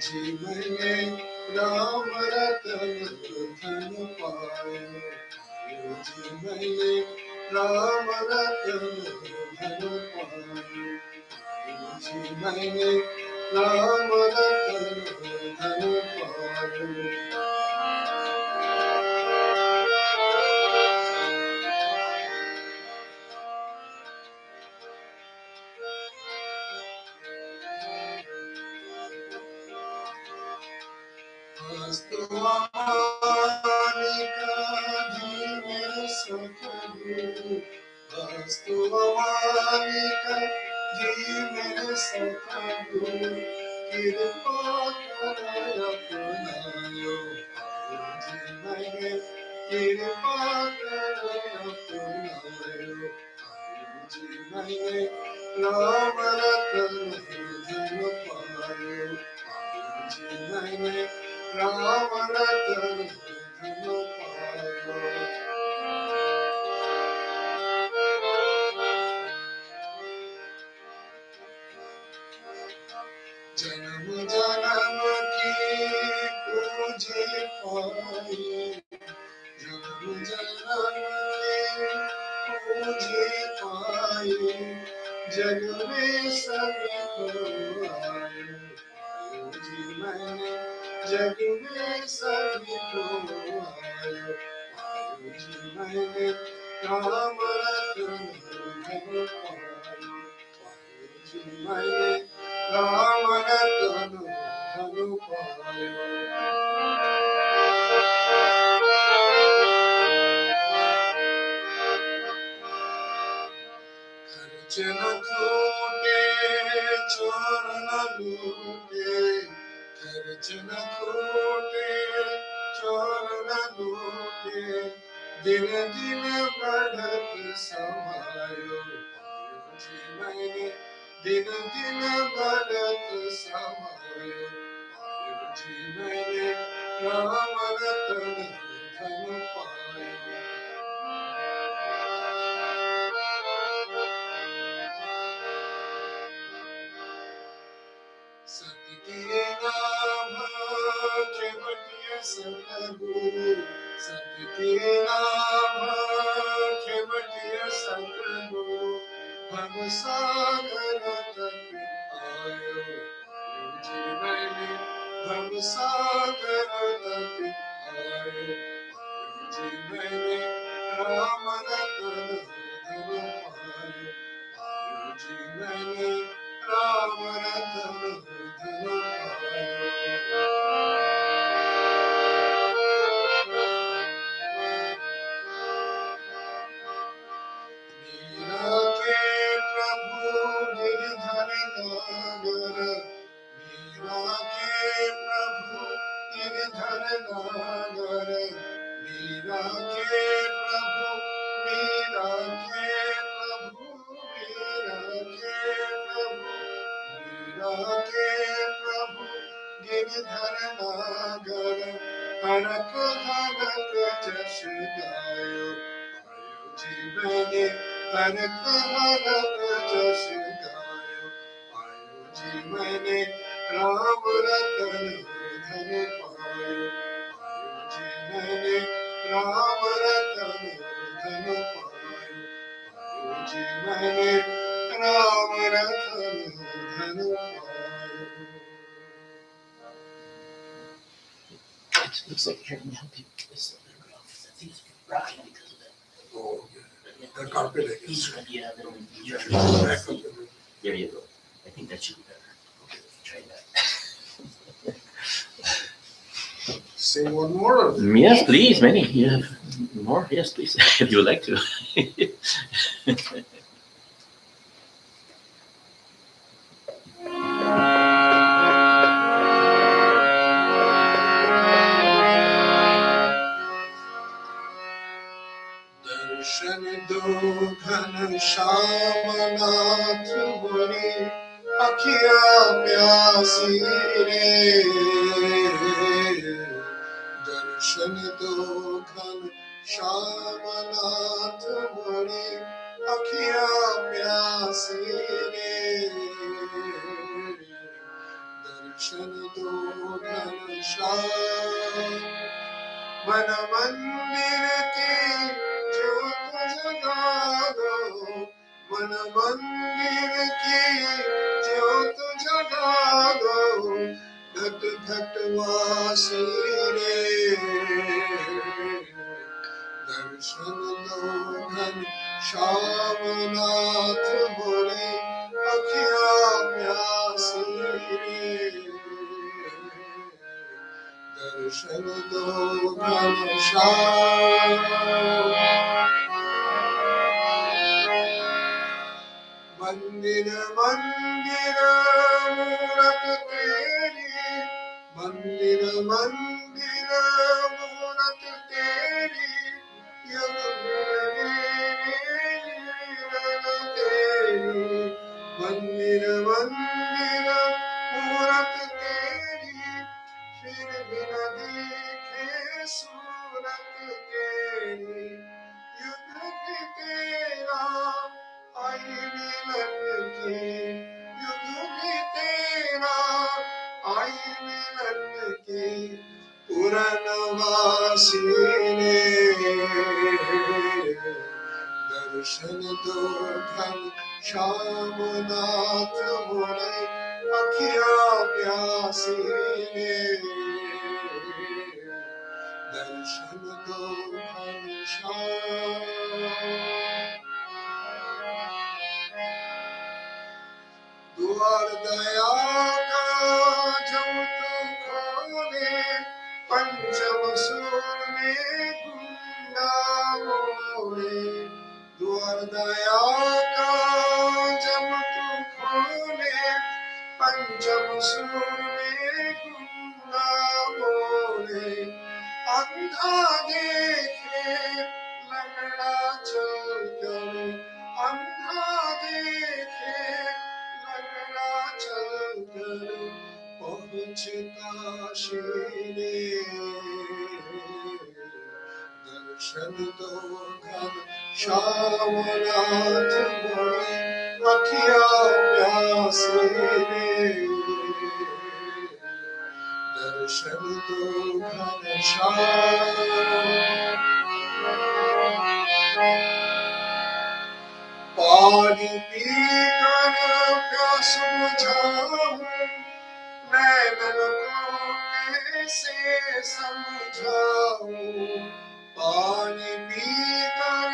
जी मैंने राम रतन धन पायो, जी मैंने राम रतन धन पायो, जी मैंने राम रतन धन पायो। वास्तु अमानिका जी मेरे सतगुरु, वास्तु अमानिका जी मेरे सतगुरु, कृपा कर अपनायो, जी मैंने कृपा कर अपनायो, जी मैंने राम रतन धन पायो, जी मैंने राम रतन धन पायो। जन्म जन्म की पूजे पाए, जन्म जन्म की पूजे पाए, जग में सभी को आए, जी मैंने जग में सभी को आयो, जी मैंने राम रतन धन पायो, जी मैंने राम रतन धन पायो। खर्च न खूटे चोर न लूटे, खर्च न खूटे चोर न लूटे, दिन दिन बढ़त समायो, जी मैंने दिन दिन बढ़त समायो, जी मैंने राम रतन धन पायो। सत्य के नाम के बटिया सतगुरु, सत्य के नाम के बटिया सतगुरु, हम सागर तक आयो, जी मैंने हम सागर तक आयो, जी मैंने राम रतन धन पायो, जी मैंने राम रतन धन पायो। मीरा के प्रभु गिरधर नागर, मीरा के प्रभु गिरधर नागर, मीरा के प्रभु, मीरा के प्रभु, मीरा के प्रभु, मीरा के प्रभु गिरधर नागर, हरक हरक जस गायो, जी मैंने हरक हरक जस गायो, जी मैंने राम रतन धन पायो, जी मैंने राम रतन धन पायो, जी मैंने राम रतन धन पायो। It looks like you're having to help you with this other girl. I think it's rocking because of that. Oh, the carpet, I guess. Yeah, there you go. I think that should be better. Okay, try that. Say one more. Yes, please, many. You have more? Yes, please, if you would like to. दर्शन दो घन श्याम नाथ मोरे, अखिया प्यासी रे, दर्शन दो घन श्याम नाथ मोरे, अखिया प्यासी रे, दर्शन दो मन मंदिर की ज्योत जगा दो, मन मंदिर की ज्योत जगा दो, घट घट वासी रे दर्शन दो घन श्याम नाथ मोरे अखिया प्यासी रे दर्शन दो घन श्याम मंदिर मंदिर मूरत तेरी मंदिर मंदिर मूरत तेरी युग तेरी मंदिर मंदिर मूरत तेरी फिर बिन देखे सूरत तेरी युग भी तेरा आई मिलन की युग भी तेरा आई मिलन की पुरनवासी ने दर्शन दो घन श्याम नाथ मोरे अखिया प्यासी ने दर्शन दो घन श्याम द्वार दया का जब तू खोले पंचम सुर में गुंगा बोले द्वार दया का जब तू खोले पंचम सुर में गुंगा बोले अंधा देखे लंगड़ा चल कर अंधा देखे लंगड़ा चल कर पहुँचता शीरे दर्शन दो घन श्याम नाथ मोरे अखिया प्यासी रे दर्शन दो घन श्याम पानी पीकर प्यास बुझाऊं नैनन को कैसे समझाऊं पानी पीकर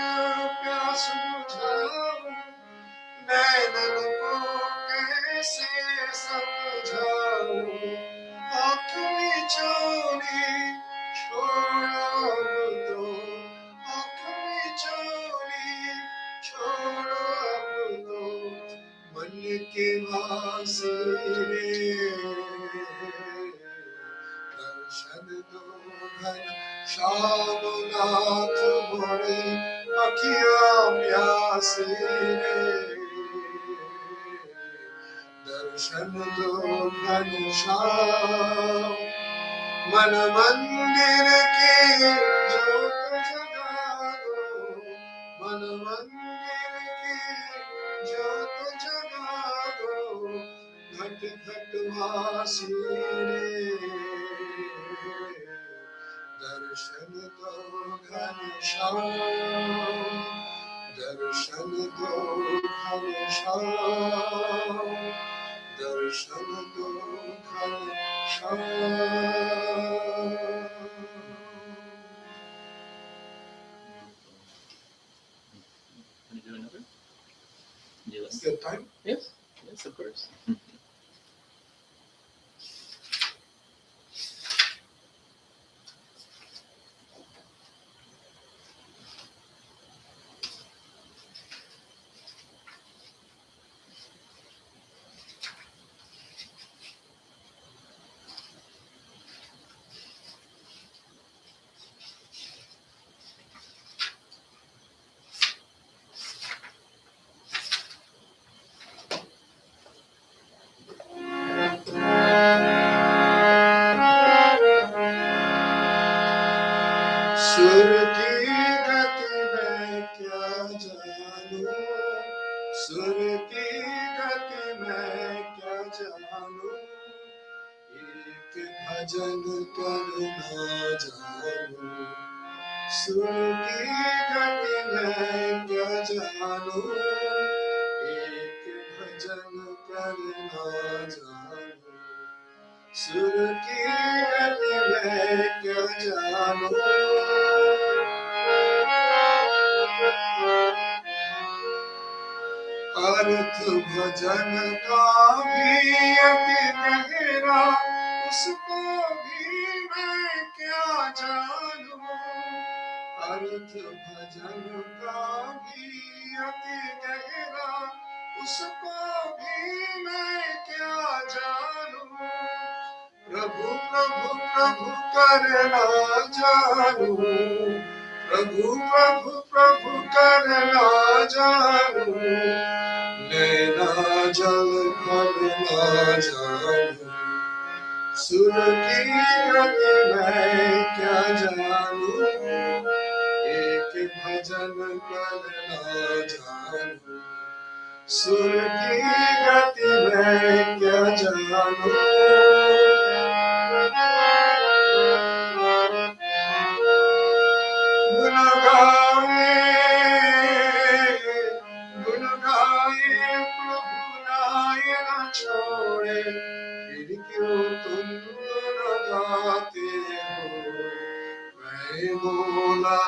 प्यास बुझाऊं नैनन को कैसे समझाऊं आँख में चोरी छोड़ो दो आँख में चोरी छोड़ो दो मन के वासिरे दर्शन दो घन श्याम नाथ मोरे अखिया प्यासी रे दर्शन दो घन श्याम मन मंदिर की ज्योत जगा दो मन मंदिर की ज्योत जगा दो घट घट वासी रे दर्शन दो घन श्याम दर्शन दो घन श्याम दर्शन दो घन Shyam Can you do another? Yes. Good time? Yes. Yes, of course. सुर की गति में क्या जानूं सुर की गति में क्या जानूं एक भजन करना जानू, सुर की गति में क्या जानू, एक भजन करना जानू, सुर की गति में क्या जानू। अर्थ भजन का भी अति गहरा, उसको भी मैं क्या जानूं। अर्थ भजन का भी अति गहरा, उसको भी मैं क्या जानूं। प्रभु प्रभु प्रभु करना जानूं, प्रभु प्रभु प्रभु करना जानूं, नैना जल भरना जानूं, सुर की गति में क्या जानूं, एक भजन करना जानूं, सुर की गति में क्या जानूं। गुण गाए प्रभु लाए न छोड़े, फिर क्यों तुम गुण गाते हो। मैं बोला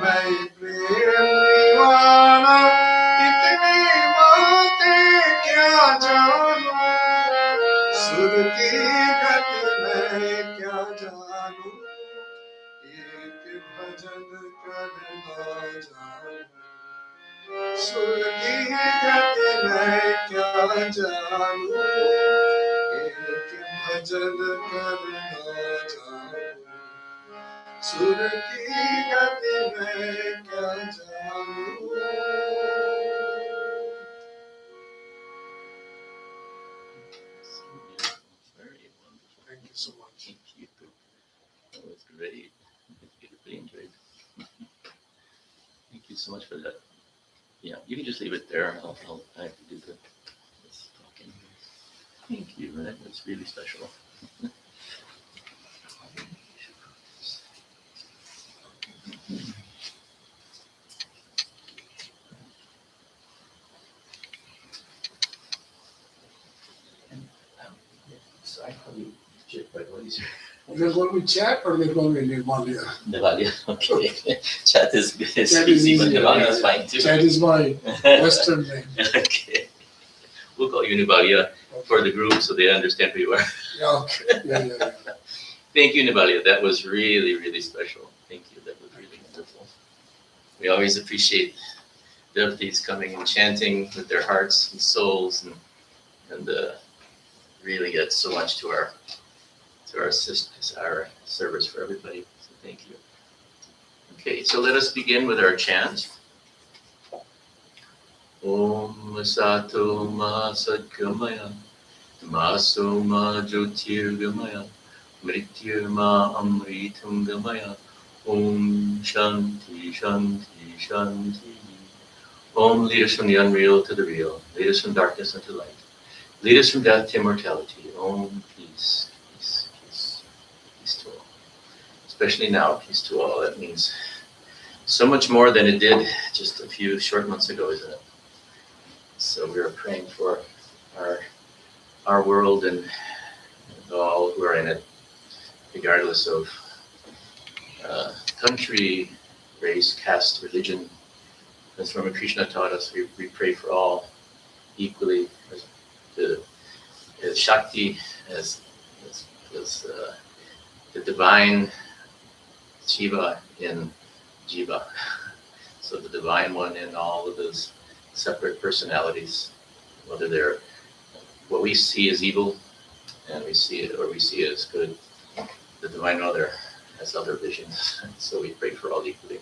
मैं प्रेम दीवाना, इतनी बातें क्या जानूं, सुर की गति में क्या जानूं, एक भजन करना जानूं, सुर की गति में क्या जानूं, एक भजन करना जानूं, सुर की गति में क्या जानूं। Very wonderful. Thank you so much. Thank you. That was great. Beautifully enjoyed. Thank you so much for that. Yeah, you can just leave it there. I have to do this talking. Thank you, man. That's really special. So I call you Chip, but what is your They call me Chat or they call me Nirmalia? Nivalia? Okay. Chat is good. It's Chat is easy, but easy, Nivalia yeah. is fine too. Chat is my Western name. Okay. We'll call you Nivalia for the group so they understand who you are. Yeah, okay. Yeah. Thank you, Nivalia. That was really, really special. Thank you. That was really wonderful. We always appreciate devotees coming and chanting with their hearts and souls, and really add so much to our service for everybody. So thank you. Okay, so let us begin with our chant. Om Sato Ma Sadgamaya, Maso Ma Jyotirgamaya, Mrityur Ma Amritam Gamaya, Om Shanti Shanti Shanti. Om, lead us from the unreal to the real, lead us from darkness into light, lead us from death to immortality. Om, peace, peace, peace, peace to all. Especially now, peace to all. That means so much more than it did just a few short months ago, isn't it? So we are praying for our world and all who are in it, regardless of country, race, caste, religion. As Ramakrishna taught us, we pray for all equally, as Shakti, as the divine Shiva in Jiva. So the divine one in all of those separate personalities, whether they're what we see as evil and we see it as good. The divine mother has other visions. So we pray for all equally.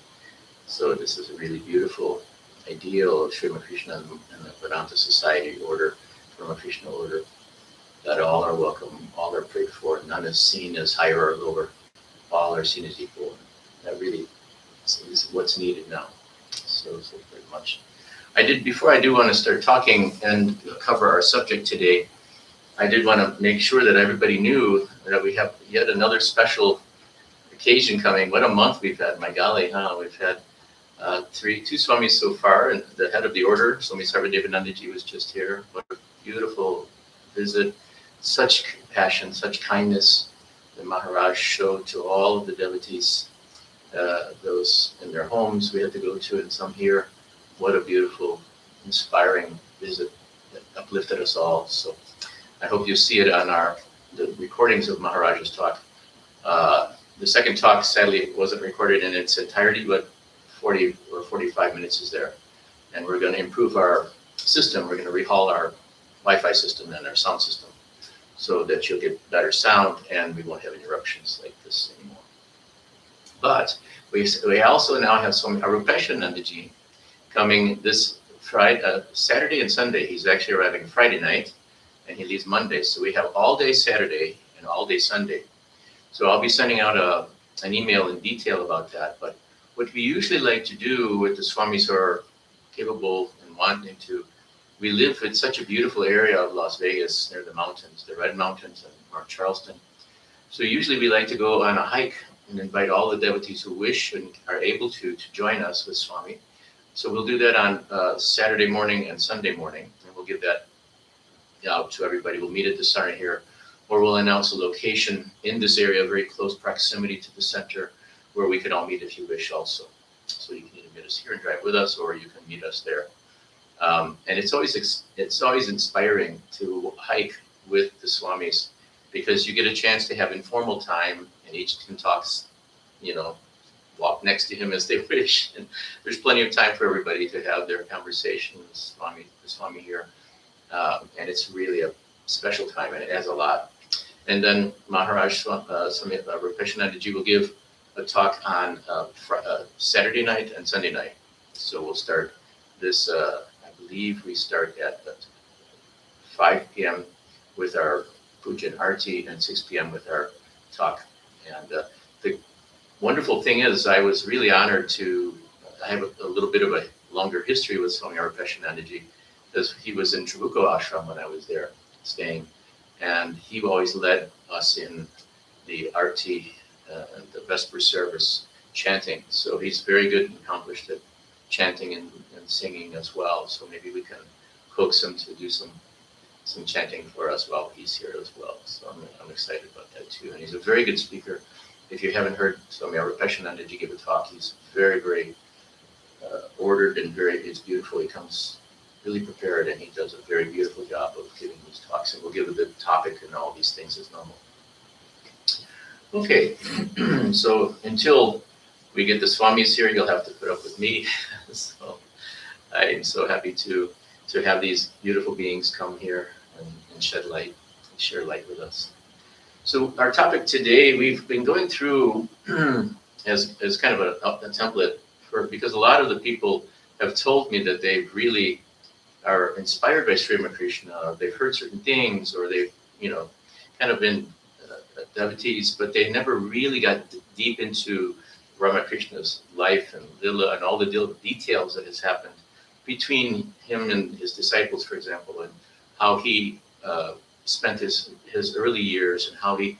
So this is a really beautiful ideal of Sri Ramakrishna and the Vedanta Society order, Ramakrishna order, that all are welcome, all are prayed for, none is seen as higher or lower, all are seen as equal. That really is what's needed now. So very much. Before I do want to start talking and cover our subject today, I did want to make sure that everybody knew that we have, yet another special occasion coming. What a month we've had, my golly, huh? We've had two Swamis so far, and the head of the order, Swami Sarvadevanandaji, was just here. What a beautiful visit. Such compassion, such kindness that Maharaj showed to all of the devotees, those in their homes we had to go to, and some here. What a beautiful, inspiring visit that uplifted us all. So I hope you see it on the recordings of Maharaj's talk. The second talk, sadly, wasn't recorded in its entirety, but 40 or 45 minutes is there. And we're going to improve our system. We're going to rehaul our Wi-Fi system and our sound system so that you'll get better sound and we won't have interruptions like this anymore. But we also now have Swami Ramakrishna coming this Friday, Saturday and Sunday. He's actually arriving Friday night and he leaves Monday. So we have all day Saturday and all day Sunday. So I'll be sending out an email in detail about that. But what we usually like to do with the Swamis who are capable and wanting to, we live in such a beautiful area of Las Vegas near the mountains, the Red Mountains and Mount Charleston. So usually we like to go on a hike and invite all the devotees who wish and are able to join us with Swami. So we'll do that on Saturday morning and Sunday morning, and we'll give that out to everybody. We'll meet at the center here, or we'll announce a location in this area, very close proximity to the center, where we can all meet if you wish also. So you can either meet us here and drive with us, or you can meet us there. And it's always inspiring to hike with the Swamis, because you get a chance to have informal time, and each can talk, walk next to him as they wish. And there's plenty of time for everybody to have their conversation with the Swami here. And it's really a special time, and it adds a lot. And then Maharaj Swami Ramakrishna will give a talk on Saturday night and Sunday night. So we'll start this, I believe we start at 5 p.m. with our puja and arti, and 6 p.m. with our talk. And the wonderful thing is, I was really honored I have a little bit of a longer history with Swami Ramakrishna, because he was in Trabuco Ashram when I was there staying. And he always led us in the arti, and the Vesper service chanting. So he's very good and accomplished at chanting and singing as well. So maybe we can coax him to do some chanting for us while he's here as well. So I'm excited about that too. And he's a very good speaker. If you haven't heard Swami Ramakrishna give a talk, he's very, very ordered and it's beautiful. He comes really prepared, and he does a very beautiful job of giving these talks. And we'll give the topic and all these things as normal. Okay, so until we get the Swamis here, you'll have to put up with me. So I'm so happy to have these beautiful beings come here and shed light and share light with us. So our topic today, we've been going through as kind of a template because a lot of the people have told me that they really are inspired by Sri Ramakrishna. They've heard certain things, or they've kind of been devotees, but they never really got deep into Ramakrishna's life and Lila and all the details that has happened between him and his disciples, for example, and how he spent his early years, and how he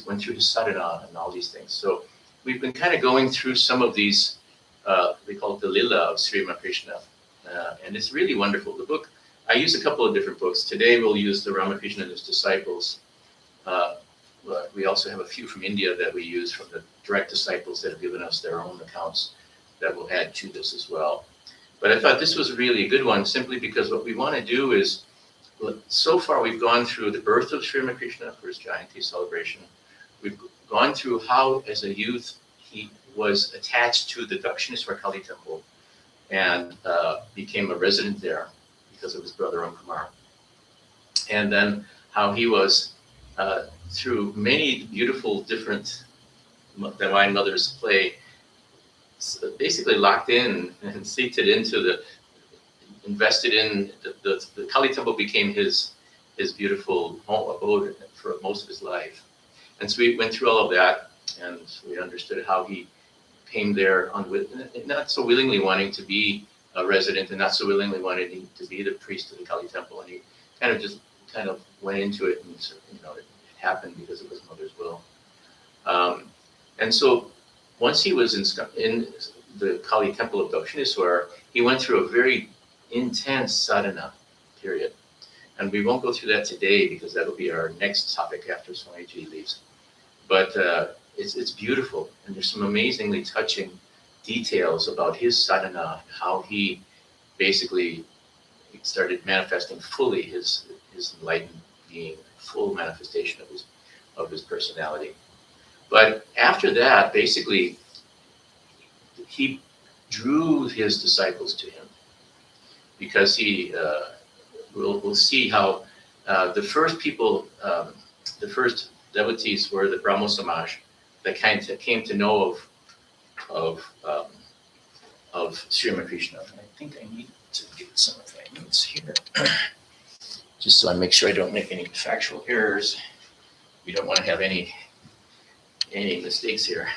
went through his sadhana and all these things. So we've been kind of going through some of these, we call it the Lila of Sri Ramakrishna, and it's really wonderful. The book, I use a couple of different books. Today we'll use the Ramakrishna and his disciples. We also have a few from India that we use from the direct disciples that have given us their own accounts that will add to this as well. But I thought this was really a good one, simply because what we want to do is, so far we've gone through the birth of Sri Ramakrishna for his Jayanti celebration. We've gone through how, as a youth, he was attached to the Dakshineswar Kali temple and became a resident there because of his brother Kumar. And then how he was, through many beautiful different Divine Mother's play, basically locked in and seated into invested in the Kali temple became his beautiful home abode for most of his life. And so we went through all of that, and we understood how he came there not so willingly wanting to be a resident, and not so willingly wanting to be the priest of the Kali temple. And he kind of went into it, and happened because of his mother's will. And so once he was in the Kali temple of Dakshineswar, he went through a very intense sadhana period. And we won't go through that today because that'll be our next topic after Swamiji leaves. But it's beautiful, and there's some amazingly touching details about his sadhana, how he basically started manifesting fully his enlightened being, full manifestation of his personality. But after that, basically, he drew his disciples to him because we'll see how the first people, the first devotees were the Brahmo Samaj that came to know of Sri Ramakrishna. And I think I need to get some of my notes here, just so I make sure I don't make any factual errors. We don't want to have any mistakes here.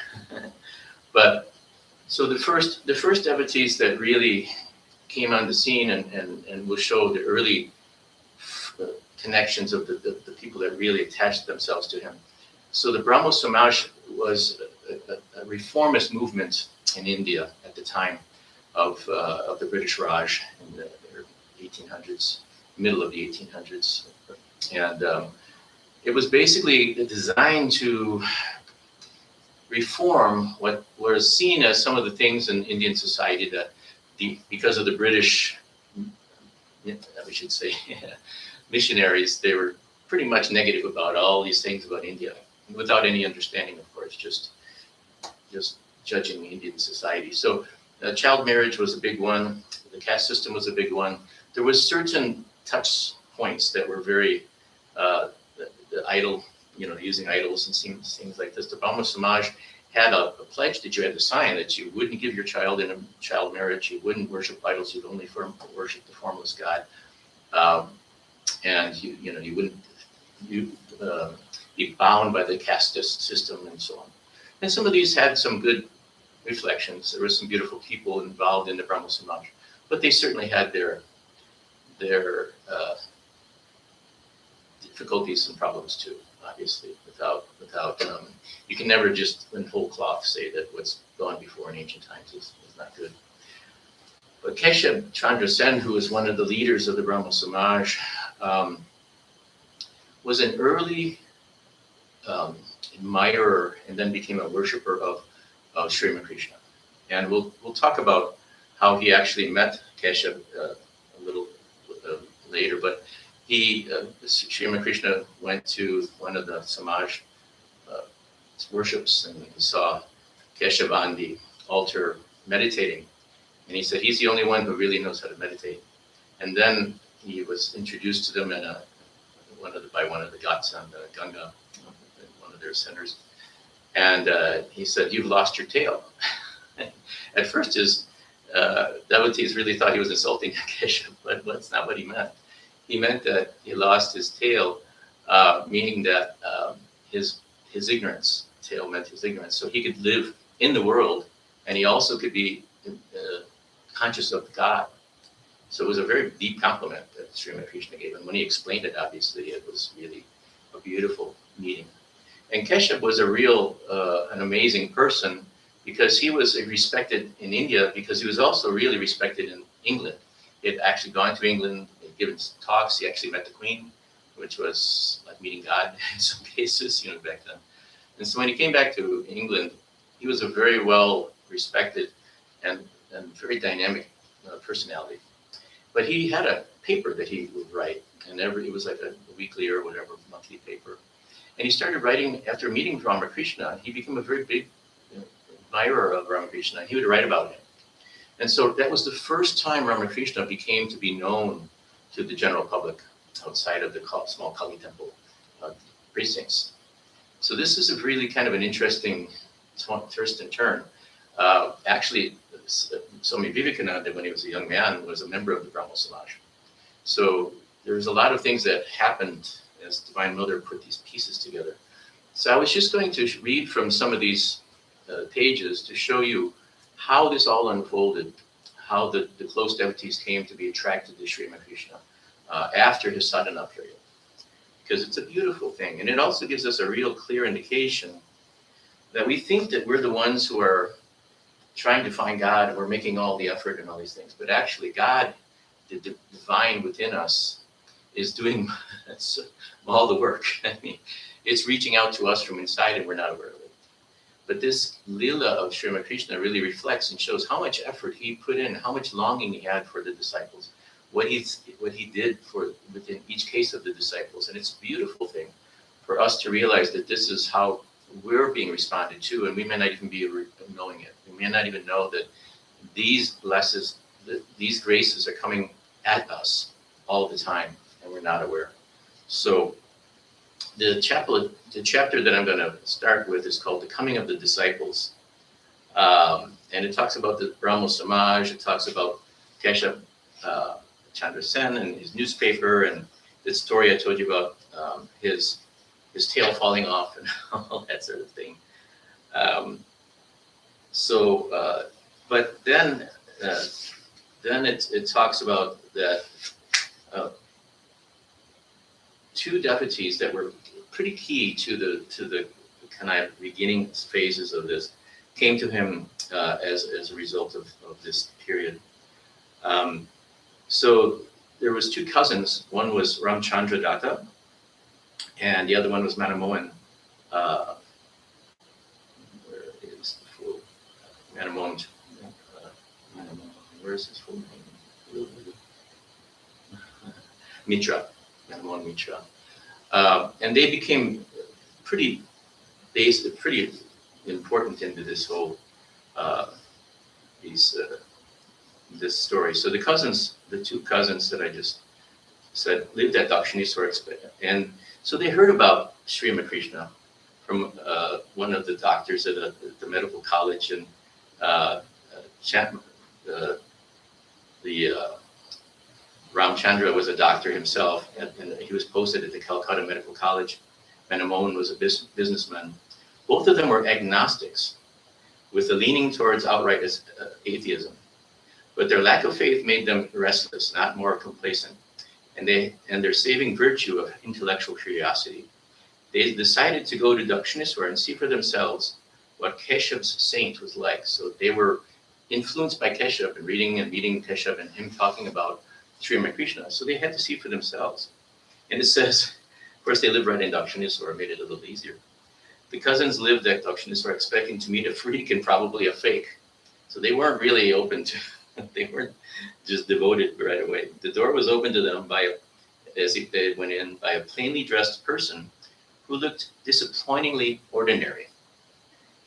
But so the first devotees that really came on the scene and will show the early connections of the people that really attached themselves to him. So the Brahmo Samaj was a reformist movement in India at the time of the British Raj in the 1800s, middle of the 1800s. And it was basically designed to reform what was seen as some of the things in Indian society that because of the British, we should say, missionaries, they were pretty much negative about all these things about India, without any understanding, of course, just judging Indian society. So child marriage was a big one. The caste system was a big one. There was certain touch points that were very, the idol, using idols and things like this. The Brahmo Samaj had a pledge that you had to sign that you wouldn't give your child in a child marriage, you wouldn't worship idols, you'd only worship the formless God. And you wouldn't be bound by the caste system and so on. And some of these had some good reflections. There were some beautiful people involved in the Brahmo Samaj, but they certainly had their difficulties and problems too. Obviously, without you can never just in whole cloth say that what's gone before in ancient times is not good. But Keshav Chandra Sen, who was one of the leaders of the Brahmo Samaj, was an early admirer and then became a worshiper of Sri Ramakrishna. And we'll talk about how he actually met Keshav a little later. But Sri Ramakrishna went to one of the Samaj worships, and he saw Keshav on the altar meditating. And he said, he's the only one who really knows how to meditate. And then he was introduced to them by one of the ghats on the Ganga, one of their centers. And he said, you've lost your tail. At first, his devotees really thought he was insulting Keshav, but that's not what he meant. He meant that he lost his tail, meaning that his ignorance. Tail meant his ignorance. So he could live in the world, and he also could be conscious of God. So it was a very deep compliment that Sri Ramakrishna gave. And when he explained it, obviously, it was really a beautiful meeting. And Keshav was an amazing person because he was respected in India, because he was also really respected in England. He had actually gone to England, given talks. He actually met the Queen, which was like meeting God in some cases, back then. And so when he came back to England, he was a very well respected and very dynamic personality. But he had a paper that he would write, and it was like a weekly or whatever, monthly paper. And he started writing after meeting Ramakrishna. He became a very big admirer of Ramakrishna, and he would write about him. And so that was the first time Ramakrishna became to be known to the general public outside of the small Kali temple precincts. So this is a really kind of an interesting twist and turn. Actually, Swami Vivekananda, when he was a young man, was a member of the Brahmo Samaj. So there's a lot of things that happened as Divine Mother put these pieces together. So I was just going to read from some of these pages to show you how this all unfolded, how the close devotees came to be attracted to Sri Ramakrishna after his sadhana period. because it's a beautiful thing. And it also gives us a real clear indication that we think that we're the ones who are trying to find God and we're making all the effort and all these things. But actually God, the divine within us, is doing all the work. I mean, it's reaching out to us from inside and we're not aware of it. But this Leela of Sri Ramakrishna really reflects and shows how much effort he put in, how much longing he had for the disciples, what he did for within each case of the disciples. And it's a beautiful thing for us to realize that this is how we're being responded to, and we may not even be knowing it. We may not even know that these blessings, these graces are coming at us all the time, and we're not aware. So the chapter that I'm going to start with is called The Coming of the Disciples. And it talks about the Brahmo Samaj, it talks about Keshav Chandra Sen and his newspaper, and the story I told you about his tail falling off and all that sort of thing. But then it talks about that two devotees that were pretty key to the kind of beginning phases of this came to him as a result of this period. So there was two cousins. One was Ramchandra Datta, and the other one was Manamohan. Where is the full Manamohan? Where is his full name? Mitra, Manamohan Mitra. And they became pretty important into this whole this story. So the two cousins that I just said lived at Dakshineswar, and so they heard about Sri Ramakrishna from one of the doctors at the medical college, and Ramchandra was a doctor himself, and he was posted at the Calcutta Medical College. Manamohan was a businessman. Both of them were agnostics, with a leaning towards outright atheism. But their lack of faith made them restless, not more complacent, and their saving virtue of intellectual curiosity. They decided to go to Dakshineswar and see for themselves what Keshav's saint was like. So they were influenced by Keshav and reading and meeting Keshav and him talking about Sri Ramakrishna. So they had to see for themselves. And it says, of course, they lived right in Dakshineswar, made it a little easier. The cousins lived at Dakshineswar expecting to meet a freak and probably a fake. So they weren't really open to, they weren't just devoted right away. The door was opened to them as if they went in, by a plainly dressed person who looked disappointingly ordinary.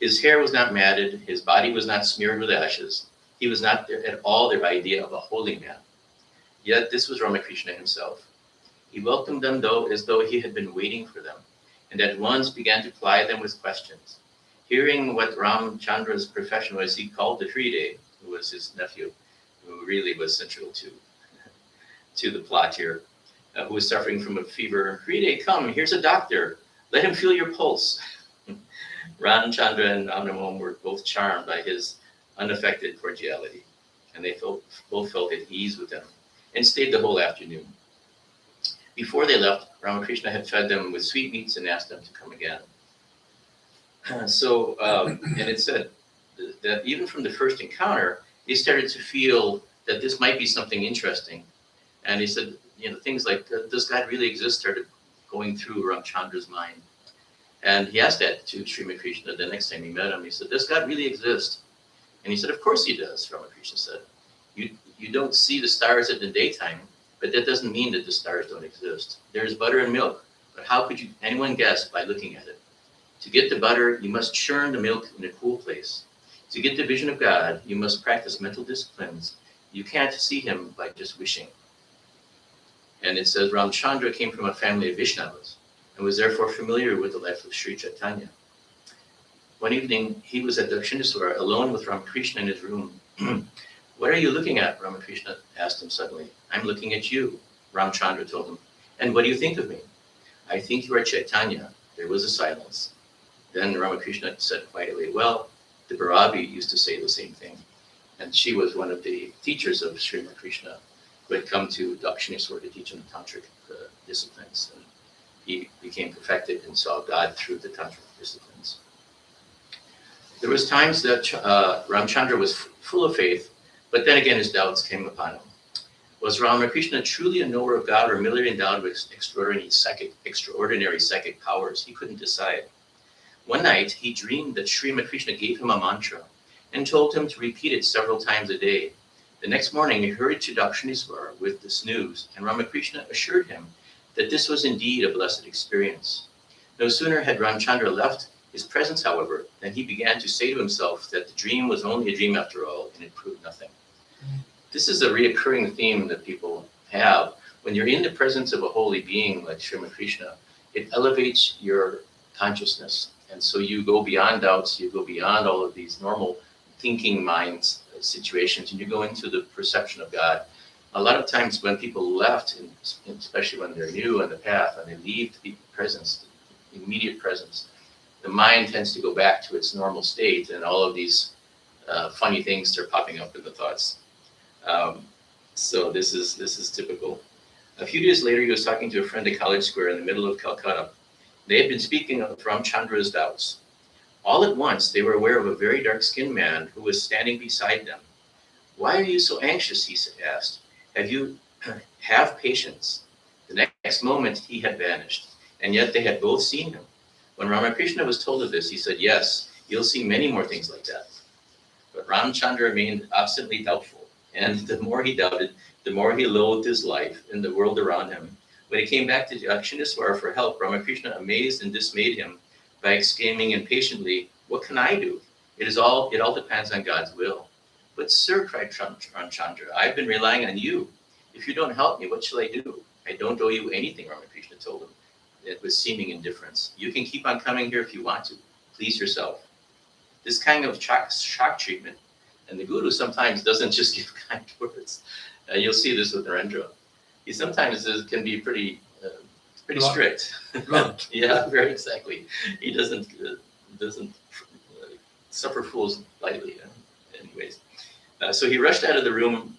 His hair was not matted, his body was not smeared with ashes. He was not at all their idea of a holy man. Yet this was Ramakrishna himself. He welcomed them as though he had been waiting for them, and at once began to ply them with questions. Hearing what Ramchandra's profession was, he called the Fride, who was his nephew, who really was central to the plot here, who was suffering from a fever. Fride, come, here's a doctor. Let him feel your pulse. Ramchandra and Manamohan were both charmed by his unaffected cordiality, and they both felt at ease with him, and stayed the whole afternoon. Before they left, Ramakrishna had fed them with sweetmeats and asked them to come again. And it said that even from the first encounter, they started to feel that this might be something interesting. And he said, things like, does God really exist, started going through Ramchandra's mind. And he asked that to Sri Ramakrishna the next time he met him. He said, does God really exist? And he said, of course he does, Ramakrishna said. You don't see the stars at the daytime, but that doesn't mean that the stars don't exist. There's butter and milk, but how could anyone guess by looking at it? To get the butter, you must churn the milk in a cool place. To get the vision of God, you must practice mental disciplines. You can't see him by just wishing. And it says Ramchandra came from a family of Vaishnavas and was therefore familiar with the life of Sri Chaitanya. One evening, he was at Dakshineswar alone with Ramakrishna in his room. What are you looking at? Ramakrishna asked him suddenly. I'm looking at you, Ramchandra told him. And what do you think of me? I think you are Chaitanya. There was a silence. Then Ramakrishna said quietly, well, the Bharavi used to say the same thing. And she was one of the teachers of Sri Ramakrishna who had come to Dakshineswar to teach him tantric disciplines. he became perfected and saw God through the tantric disciplines. There was times that Ramchandra was full of faith, but then again his doubts came upon him. Was Ramakrishna truly a knower of God or merely endowed with extraordinary psychic powers? He couldn't decide. One night, he dreamed that Sri Ramakrishna gave him a mantra and told him to repeat it several times a day. The next morning, he hurried to Dakshineswar with this news, and Ramakrishna assured him that this was indeed a blessed experience. No sooner had Ramchandra left his presence, however, than he began to say to himself that the dream was only a dream after all, and it proved nothing. This is a reoccurring theme that people have. When you're in the presence of a holy being like Sri Ramakrishna, it elevates your consciousness. And so you go beyond doubts, you go beyond all of these normal thinking minds situations, and you go into the perception of God. A lot of times when people left, especially when they're new on the path, and they leave the presence, the immediate presence, the mind tends to go back to its normal state, and all of these funny things start popping up in the thoughts. So this is typical. A few days later, he was talking to a friend at College Square in the middle of Calcutta. They had been speaking of Ramchandra's doubts. All at once, they were aware of a very dark-skinned man who was standing beside them. "Why are you so anxious?" he asked. Have patience." The next moment, he had vanished, and yet they had both seen him. When Ramakrishna was told of this, he said, "Yes, you'll see many more things like that." But Ramchandra remained obstinately doubtful, and the more he doubted, the more he loathed his life and the world around him. When he came back to Dakshineswar for help, Ramakrishna amazed and dismayed him by exclaiming impatiently, "What can I do? It all depends on God's will." "But sir," cried Ramchandra, "I've been relying on you. If you don't help me, what shall I do? I don't owe you anything," Ramakrishna told him, with seeming indifference. "You can keep on coming here if you want to. Please yourself." This kind of shock treatment, and the Guru sometimes doesn't just give kind words. You'll see this with Narendra. He sometimes can be pretty strict. Yeah, very exactly. He doesn't suffer fools lightly. Anyways, so he rushed out of the room,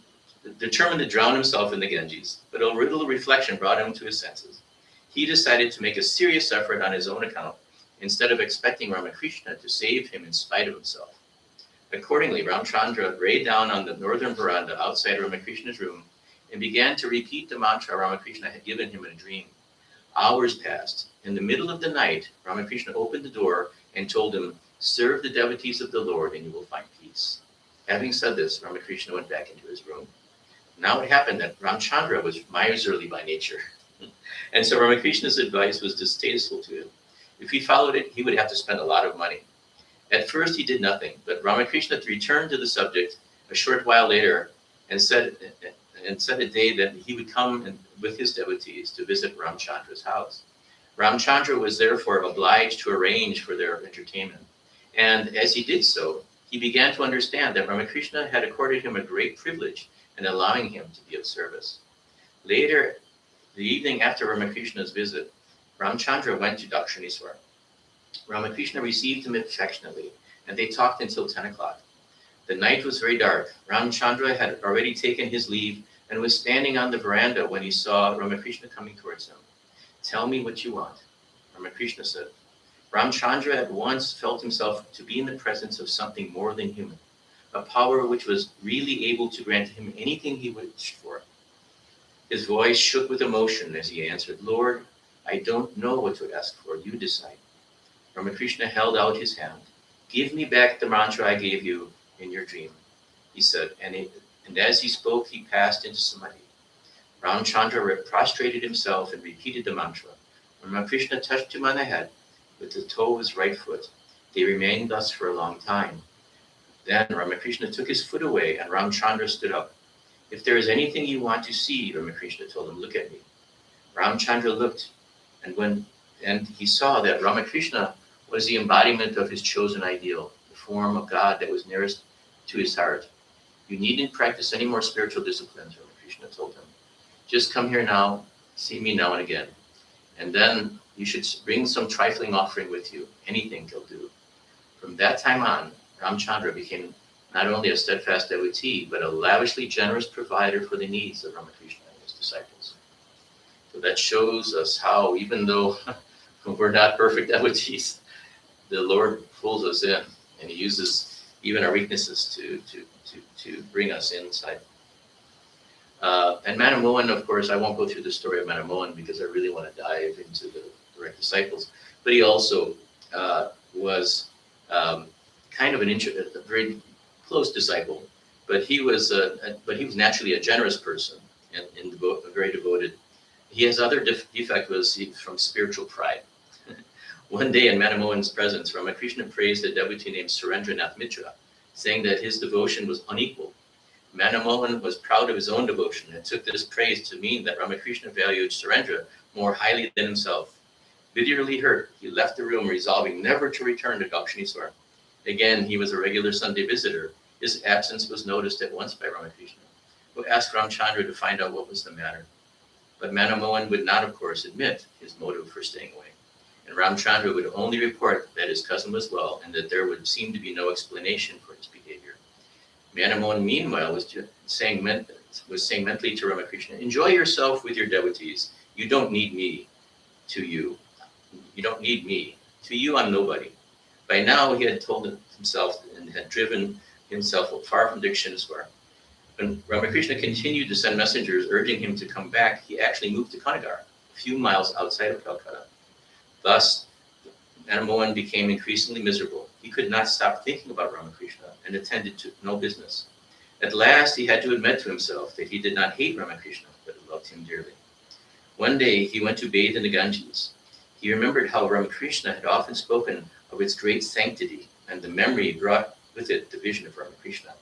determined to drown himself in the Ganges. But a little reflection brought him to his senses. He decided to make a serious effort on his own account, instead of expecting Ramakrishna to save him in spite of himself. Accordingly, Ramchandra lay down on the northern veranda outside Ramakrishna's room and began to repeat the mantra Ramakrishna had given him in a dream. Hours passed. In the middle of the night, Ramakrishna opened the door and told him, "Serve the devotees of the Lord and you will find peace." Having said this, Ramakrishna went back into his room. Now it happened that Ramchandra was miserly by nature. And so Ramakrishna's advice was distasteful to him. If he followed it, he would have to spend a lot of money. At first, he did nothing, but Ramakrishna returned to the subject a short while later and set a day that he would come with his devotees to visit Ramchandra's house. Ramchandra was therefore obliged to arrange for their entertainment. And as he did so, he began to understand that Ramakrishna had accorded him a great privilege in allowing him to be of service. Later, the evening after Ramakrishna's visit, Ramchandra went to Dakshineswar. Ramakrishna received him affectionately, and they talked until 10 o'clock. The night was very dark. Ramchandra had already taken his leave and was standing on the veranda when he saw Ramakrishna coming towards him. "Tell me what you want," Ramakrishna said. Ramchandra at once felt himself to be in the presence of something more than human, a power which was really able to grant him anything he wished for. His voice shook with emotion as he answered, "Lord, I don't know what to ask for. You decide." Ramakrishna held out his hand. "Give me back the mantra I gave you in your dream," he said, and as he spoke, he passed into samadhi. Ramchandra prostrated himself and repeated the mantra. Ramakrishna touched him on the head with the toe of his right foot. They remained thus for a long time. Then Ramakrishna took his foot away and Ramchandra stood up. "If there is anything you want to see," Ramakrishna told him, "look at me." Ramchandra looked, and he saw that Ramakrishna was the embodiment of his chosen ideal, the form of God that was nearest to his heart. "You needn't practice any more spiritual disciplines," Ramakrishna told him. "Just come here now, see me now and again. And then you should bring some trifling offering with you. Anything will do." From that time on, Ramchandra became not only a steadfast devotee, but a lavishly generous provider for the needs of Ramakrishna and his disciples. So that shows us how, even though we're not perfect devotees, the Lord pulls us in, and He uses even our weaknesses to bring us inside. And Manamohan, of course, I won't go through the story of Manamohan because I really want to dive into the direct disciples. But he also was kind of a very close disciple. But he was naturally a generous person and very devoted. His other defect was from spiritual pride. One day in Manamohan's presence, Ramakrishna praised a devotee named Surendranath Mitra, saying that his devotion was unequal. Manamohan was proud of his own devotion and took this praise to mean that Ramakrishna valued Surendra more highly than himself. Bitterly hurt, he left the room, resolving never to return to Dakshineswar. Again, he was a regular Sunday visitor. His absence was noticed at once by Ramakrishna, who asked Ramchandra to find out what was the matter. But Manamohan would not, of course, admit his motive for staying away. And Ramchandra would only report that his cousin was well and that there would seem to be no explanation for his behavior. Manamohan, meanwhile, was saying mentally to Ramakrishna, "Enjoy yourself with your devotees. You don't need me to you. You don't need me. To you, I'm nobody." By now, he had told himself and had driven himself far from Dakshineswar. When Ramakrishna continued to send messengers urging him to come back, he actually moved to Kanagar, a few miles outside of Calcutta. Thus, Manamohan became increasingly miserable. He could not stop thinking about Ramakrishna and attended to no business. At last, he had to admit to himself that he did not hate Ramakrishna, but loved him dearly. One day, he went to bathe in the Ganges. He remembered how Ramakrishna had often spoken of its great sanctity, and the memory brought with it the vision of Ramakrishna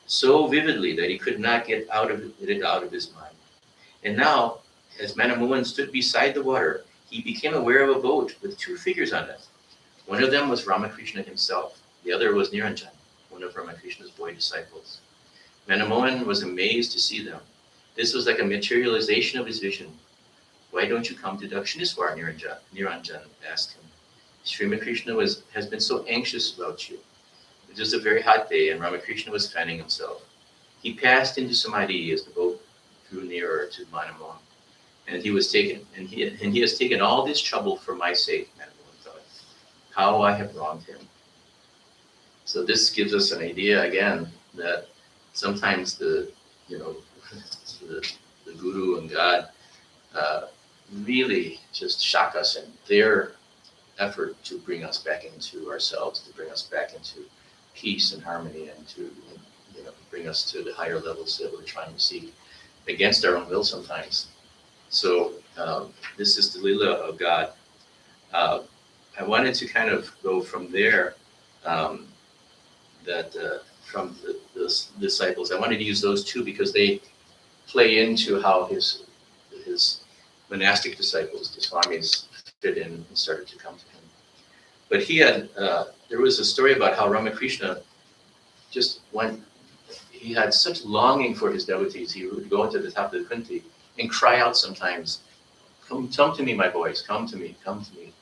so vividly that he could not get it out of his mind. And now, as Manamohan stood beside the water, he became aware of a boat with two figures on it. One of them was Ramakrishna himself. The other was Niranjan, one of Ramakrishna's boy disciples. Manamohan was amazed to see them. This was like a materialization of his vision. "Why don't you come to Dakshineswar?" Niranjan asked him. "Sri Ramakrishna has been so anxious about you." It was a very hot day, and Ramakrishna was fanning himself. He passed into samadhi as the boat drew nearer to Manamohan, and he has taken all this trouble for my sake. Manamohan thought, "How I have wronged him." So this gives us an idea again that sometimes the guru and God really just shock us in their effort to bring us back into ourselves, to bring us back into peace and harmony, and to bring us to the higher levels that we're trying to seek against our own will sometimes. So this is the Lila of God. I wanted to kind of go from there, from the disciples. I wanted to use those two because they play into how his monastic disciples, the swamis, fit in and started to come to him. But he had, there was a story about how Ramakrishna he had such longing for his devotees. He would go into the top of the Kunti and cry out sometimes, come to me, my boys, come to me, come to me.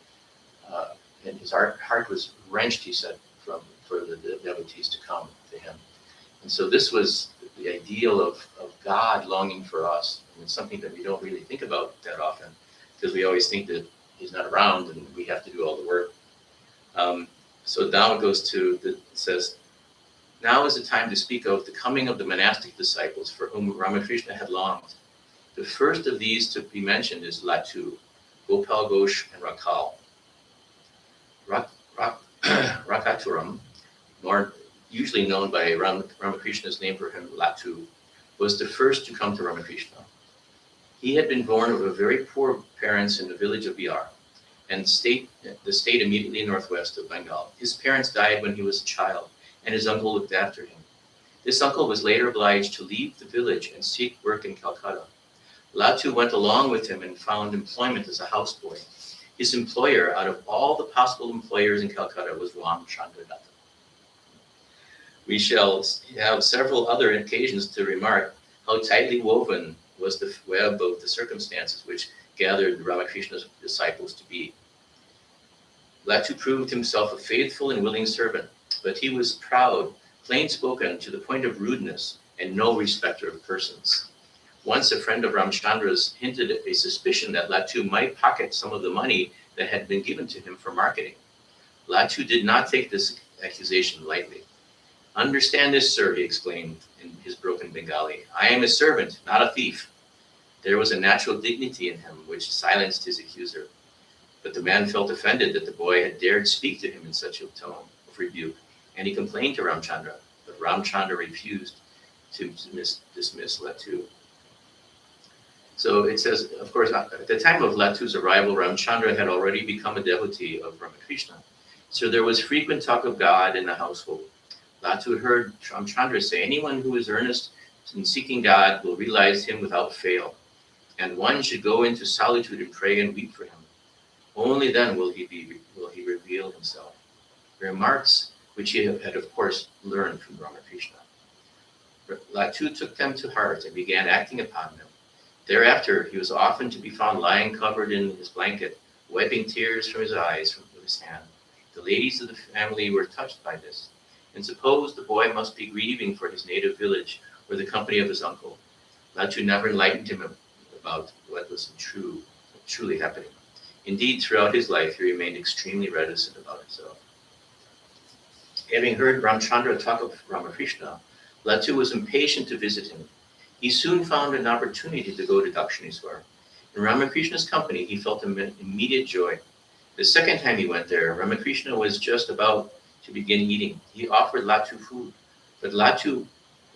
And his heart was wrenched, he said, for the devotees to come to him. And so this was the ideal of God longing for us. And it's something that we don't really think about that often, because we always think that he's not around and we have to do all the work. So now it says, "Now is the time to speak of the coming of the monastic disciples for whom Ramakrishna had longed. The first of these to be mentioned is Latu, Gopal Ghosh, and Rakal. Rakaturam, more usually known by Ramakrishna's name for him, Latu, was the first to come to Ramakrishna. He had been born of very poor parents in the village of Bihar, and the state immediately northwest of Bengal. His parents died when he was a child, and his uncle looked after him. This uncle was later obliged to leave the village and seek work in Calcutta. Latu went along with him and found employment as a houseboy. His employer, out of all the possible employers in Calcutta, was Ramchandra Datta. We shall have several other occasions to remark how tightly woven was the web of the circumstances which gathered Ramakrishna's disciples to be. Latu proved himself a faithful and willing servant, but he was proud, plain-spoken to the point of rudeness, and no respecter of persons. Once a friend of Ramchandra's hinted at a suspicion that Latu might pocket some of the money that had been given to him for marketing. Latu did not take this accusation lightly. "Understand this, sir," he exclaimed in his broken Bengali. "I am a servant, not a thief." There was a natural dignity in him which silenced his accuser. But the man felt offended that the boy had dared speak to him in such a tone of rebuke, and he complained to Ramchandra, but Ramchandra refused to dismiss Latu. So it says, of course, at the time of Latu's arrival, Ramchandra had already become a devotee of Ramakrishna. So there was frequent talk of God in the household. Latu heard Ramchandra say, "Anyone who is earnest in seeking God will realize him without fail, and one should go into solitude and pray and weep for him. Only then will he reveal himself." Remarks which he had, of course, learned from Ramakrishna. Latu took them to heart and began acting upon them. Thereafter, he was often to be found lying covered in his blanket, wiping tears from his eyes with his hand. The ladies of the family were touched by this, and supposed the boy must be grieving for his native village or the company of his uncle. Latu never enlightened him about what was truly happening. Indeed, throughout his life, he remained extremely reticent about himself. Having heard Ramchandra talk of Ramakrishna, Latu was impatient to visit him. He soon found an opportunity to go to Dakshineswar. In Ramakrishna's company, he felt immediate joy. The second time he went there, Ramakrishna was just about to begin eating. He offered Latu food, but Latu,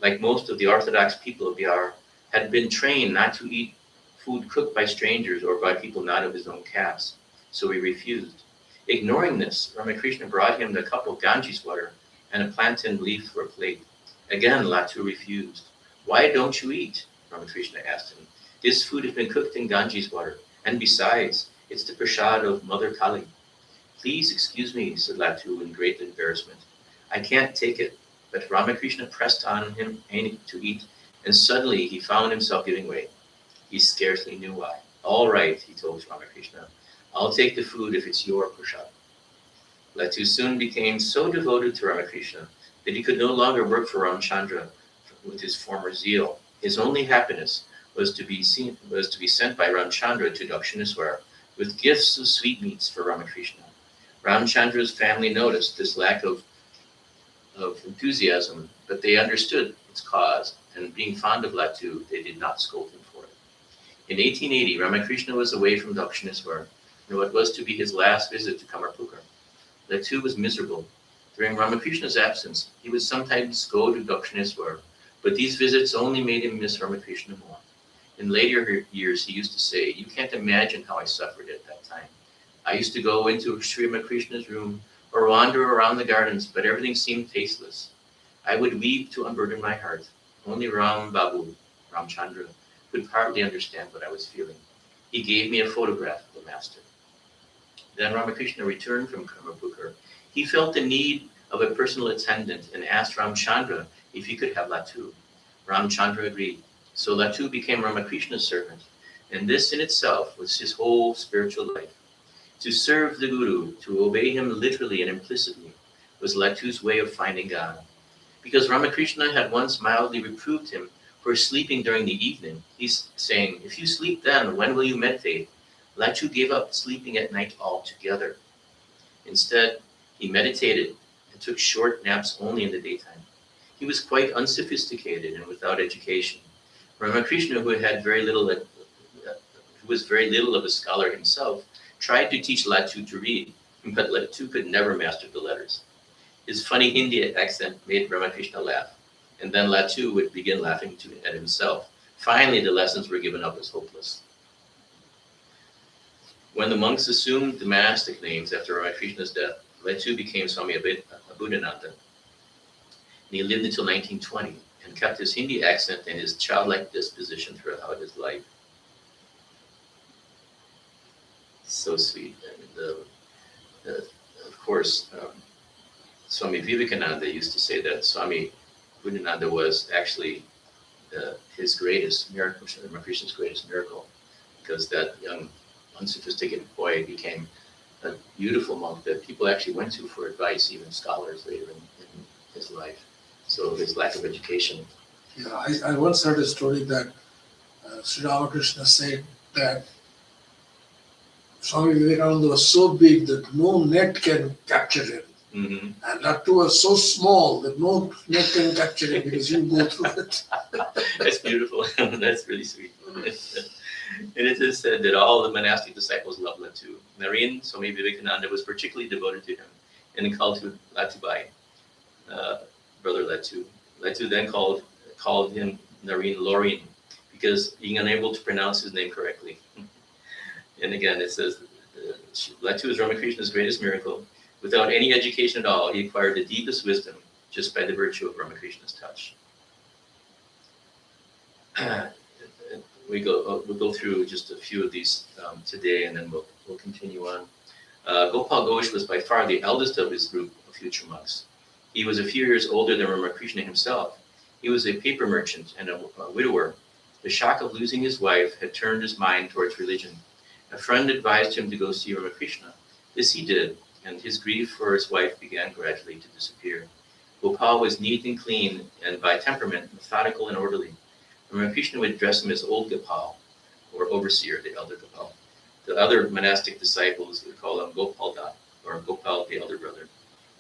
like most of the Orthodox people of Bihar, had been trained not to eat food cooked by strangers or by people not of his own caste, so he refused. Ignoring this, Ramakrishna brought him the cup of Ganges water and a plantain leaf for a plate. Again, Latu refused. "Why don't you eat?" Ramakrishna asked him. "This food has been cooked in Ganges water, and besides, it's the prasad of Mother Kali." "Please excuse me," said Latu in great embarrassment. "I can't take it." But Ramakrishna pressed on him to eat, and suddenly he found himself giving way. He scarcely knew why. "All right," he told Ramakrishna, "I'll take the food if it's your prasad." Latu soon became so devoted to Ramakrishna that he could no longer work for Ramchandra with his former zeal. His only happiness was to be sent by Ramchandra to Dakshineswar with gifts of sweetmeats for Ramakrishna. Ramchandra's family noticed this lack of enthusiasm, but they understood its cause, and being fond of Latu, they did not scold him for it. In 1880, Ramakrishna was away from Dakshineswar in what was to be his last visit to Kamarpukur. Latu was miserable. During Ramakrishna's absence, he would sometimes go to Dakshineswar, but these visits only made him miss Ramakrishna more. In later years, he used to say, "You can't imagine how I suffered at that time. I used to go into Sri Ramakrishna's room or wander around the gardens, but everything seemed tasteless. I would weep to unburden my heart. Only Ramchandra, could hardly understand what I was feeling. He gave me a photograph of the master." Then Ramakrishna returned from Kamarpukur. He felt the need of a personal attendant and asked Ramchandra if he could have Latu. Ramchandra agreed. So Latu became Ramakrishna's servant, and this in itself was his whole spiritual life. To serve the Guru, to obey him literally and implicitly, was Latu's way of finding God. Because Ramakrishna had once mildly reproved him for sleeping during the evening, he's saying, "If you sleep then, when will you meditate?" Latu gave up sleeping at night altogether. Instead, he meditated and took short naps only in the daytime. He was quite unsophisticated and without education. Ramakrishna, who was very little of a scholar himself, tried to teach Latu to read, but Latu could never master the letters. His funny Hindi accent made Ramakrishna laugh, and then Latu would begin laughing at himself. Finally, the lessons were given up as hopeless. When the monks assumed the monastic names after Ramakrishna's death, Latu became Swami Abhudananda. He lived until 1920 and kept his Hindi accent and his childlike disposition throughout his life. So sweet. And of course, Swami Vivekananda used to say that Swami Abhudananda was actually his greatest miracle, Ramakrishna's greatest miracle, because that young, unsophisticated boy became a beautiful monk that people actually went to for advice, even scholars later in his life. So his lack of education. Yeah, I once heard a story that Sri Ramakrishna said that Swami Vivekananda was so big that no net can capture him. Mm-hmm. And Lattu was so small that no net can capture him because you go through it. That's beautiful. That's really sweet. And it is said that all the monastic disciples loved Lattu. Naren, Swami Vivekananda, was particularly devoted to him and called to Latubai, brother Lattu. Lattu then called him Naren Lorin because being unable to pronounce his name correctly. And again, it says, Lattu is Ramakrishna's greatest miracle. Without any education at all, he acquired the deepest wisdom just by the virtue of Ramakrishna's touch. We'll go through just a few of these today, and then we'll continue on. Gopal Ghosh was by far the eldest of his group of future monks. He was a few years older than Ramakrishna himself. He was a paper merchant and a widower. The shock of losing his wife had turned his mind towards religion. A friend advised him to go see Ramakrishna. This he did, and his grief for his wife began gradually to disappear. Gopal was neat and clean, and by temperament, methodical and orderly. Ramakrishna would address him as old Gopal, or overseer, the elder Gopal. The other monastic disciples would call him Gopal Da, or Gopal, the elder brother.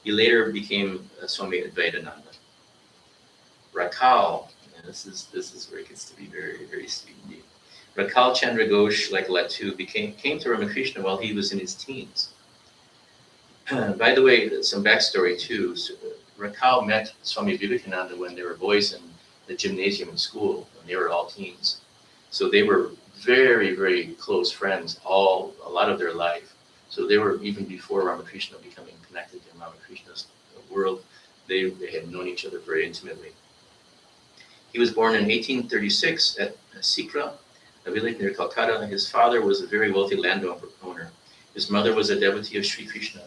He later became Swami Advaitananda. Rakal, and this is where it gets to be very, very sweet indeed. Rakal Chandra Ghosh, like Lattu, came to Ramakrishna while he was in his teens. By the way, some backstory too. So, Rakal met Swami Vivekananda when they were boys in the gymnasium in school, when they were all teens. So they were very, very close friends a lot of their life. So they were, even before Ramakrishna becoming connected in Ramakrishna's world, they had known each other very intimately. He was born in 1836 at Sikra, a village near Calcutta. His father was a very wealthy landowner. His mother was a devotee of Sri Krishna,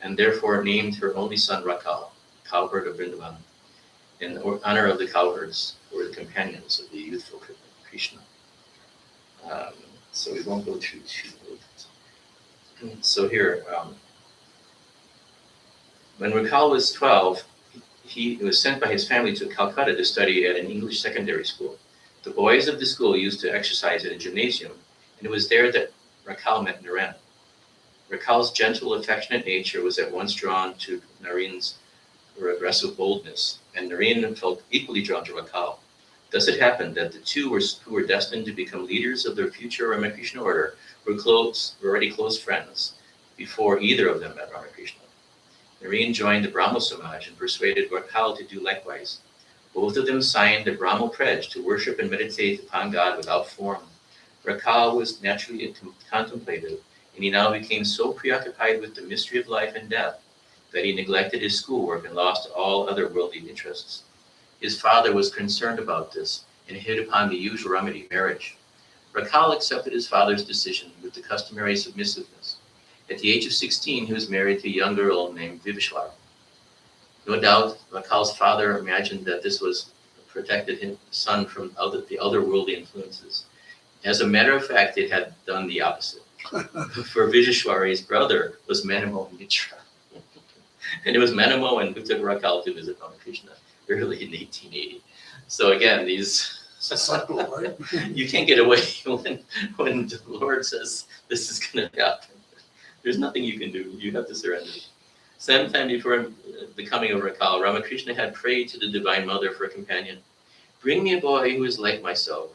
and therefore named her only son Rakal, cowherd of Vrindavan, in honor of the cowherds, who were the companions of the youthful Krishna. So we won't go through too much. So here, when Rakal was 12, he was sent by his family to Calcutta to study at an English secondary school. The boys of the school used to exercise at a gymnasium, and it was there that Rakal met Naren. Rakal's gentle, affectionate nature was at once drawn to Naren's aggressive boldness, and Naren felt equally drawn to Rakal. Thus it happened that the two who were destined to become leaders of their future Ramakrishna order were already close friends before either of them met Ramakrishna. Naren joined the Brahmo Samaj and persuaded Rakal to do likewise. Both of them signed the Brahmo pledge to worship and meditate upon God without form. Rakal was naturally contemplative, and he now became so preoccupied with the mystery of life and death that he neglected his schoolwork and lost all other worldly interests. His father was concerned about this and hit upon the usual remedy, marriage. Rakal accepted his father's decision with the customary submissiveness. At the age of 16, he was married to a young girl named Vivishwar. No doubt, Rakal's father imagined that this was protected his son from the otherworldly influences. As a matter of fact, it had done the opposite. For Vivishwar, his brother was Manamohan Mitra. And it was Manamohan who took Rakal to visit Ramakrishna early in 1880. So again, these Subtle, right? you can't get away when the Lord says this is going to happen. There's nothing you can do. You have to surrender. Sometime before the coming of Rakal, Ramakrishna had prayed to the Divine Mother for a companion. Bring me a boy who is like myself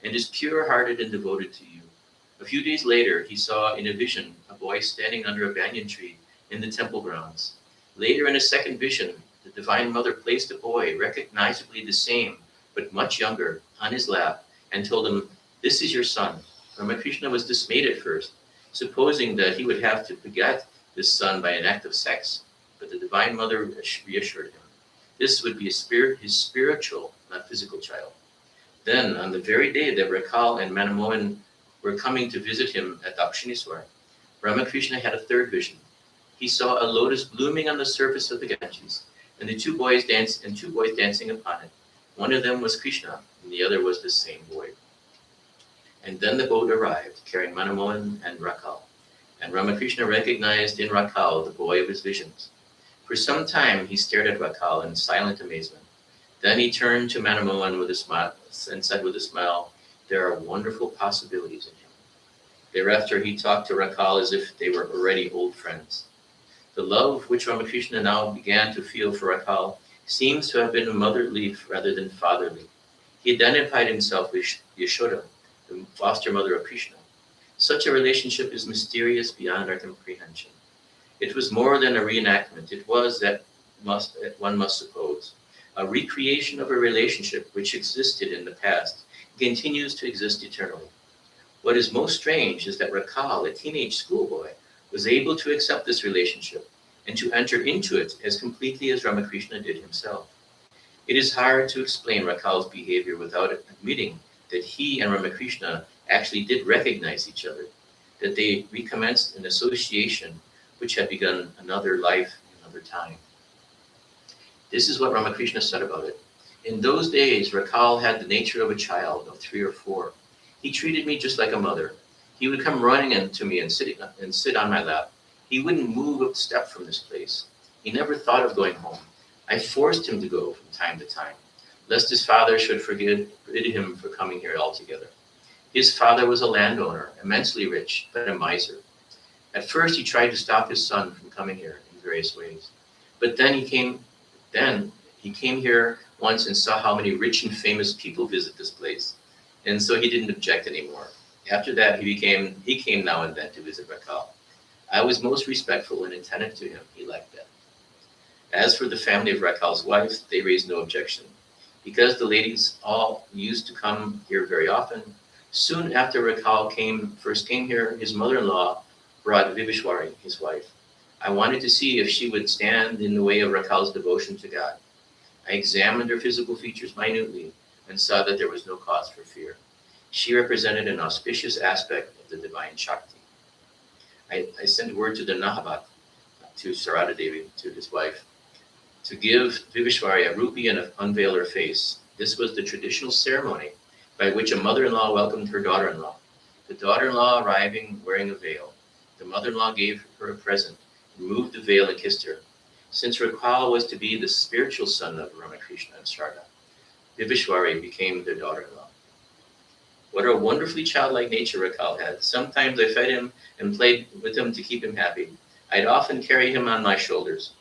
and is pure-hearted and devoted to you. A few days later, he saw in a vision a boy standing under a banyan tree in the temple grounds. Later, in a second vision, the Divine Mother placed a boy, recognizably the same, but much younger, on his lap and told him, "This is your son." Ramakrishna was dismayed at first, supposing that he would have to beget this son by an act of sex, but the Divine Mother reassured him. This would be his spiritual, not physical child. Then, on the very day that Rakal and Manamohan were coming to visit him at Dakshineswar, Ramakrishna had a third vision. He saw a lotus blooming on the surface of the Ganges, and two boys dancing upon it. One of them was Krishna, and the other was the same boy. And then the boat arrived, carrying Manamohan and Rakal, and Ramakrishna recognized in Rakal the boy of his visions. For some time he stared at Rakal in silent amazement. Then he turned to Manamohan with a smile and said with a smile, There are wonderful possibilities in him. Thereafter, he talked to Rakal as if they were already old friends. The love which Ramakrishna now began to feel for Rakal seems to have been motherly rather than fatherly. He identified himself with Yashoda, the foster mother of Krishna. Such a relationship is mysterious beyond our comprehension. It was more than a reenactment. It was, one must suppose, a recreation of a relationship which existed in the past and continues to exist eternally. What is most strange is that Rakal, a teenage schoolboy, was able to accept this relationship and to enter into it as completely as Ramakrishna did himself. It is hard to explain Rakal's behavior without admitting that he and Ramakrishna actually did recognize each other, that they recommenced an association which had begun another life, another time. This is what Ramakrishna said about it. In those days, Rakal had the nature of a child of 3 or 4. He treated me just like a mother. He would come running into me and sit on my lap. He wouldn't move a step from this place. He never thought of going home. I forced him to go from time to time, lest his father should forbid him for coming here altogether. His father was a landowner, immensely rich, but a miser. At first, he tried to stop his son from coming here in various ways. But then he came here once and saw how many rich and famous people visit this place. And so he didn't object anymore. After that, he came now and then to visit Rakal. I was most respectful and attentive to him. He liked that. As for the family of Rakal's wife, they raised no objection. Because the ladies all used to come here very often, soon after Rakal first came here, his mother-in-law brought Vivishwari, his wife. I wanted to see if she would stand in the way of Rakal's devotion to God. I examined her physical features minutely and saw that there was no cause for fear. She represented an auspicious aspect of the divine Shakti. I sent word to the Nahabat, to Sarada Devi, to his wife, to give Vivishwari a rupee and unveil her face. This was the traditional ceremony by which a mother-in-law welcomed her daughter-in-law. The daughter-in-law arriving wearing a veil. The mother-in-law gave her a present, removed the veil and kissed her. Since Rakal was to be the spiritual son of Ramakrishna and Sharda, Vivishwari became their daughter-in-law. What a wonderfully childlike nature Rakal had. Sometimes I fed him and played with him to keep him happy. I'd often carry him on my shoulders.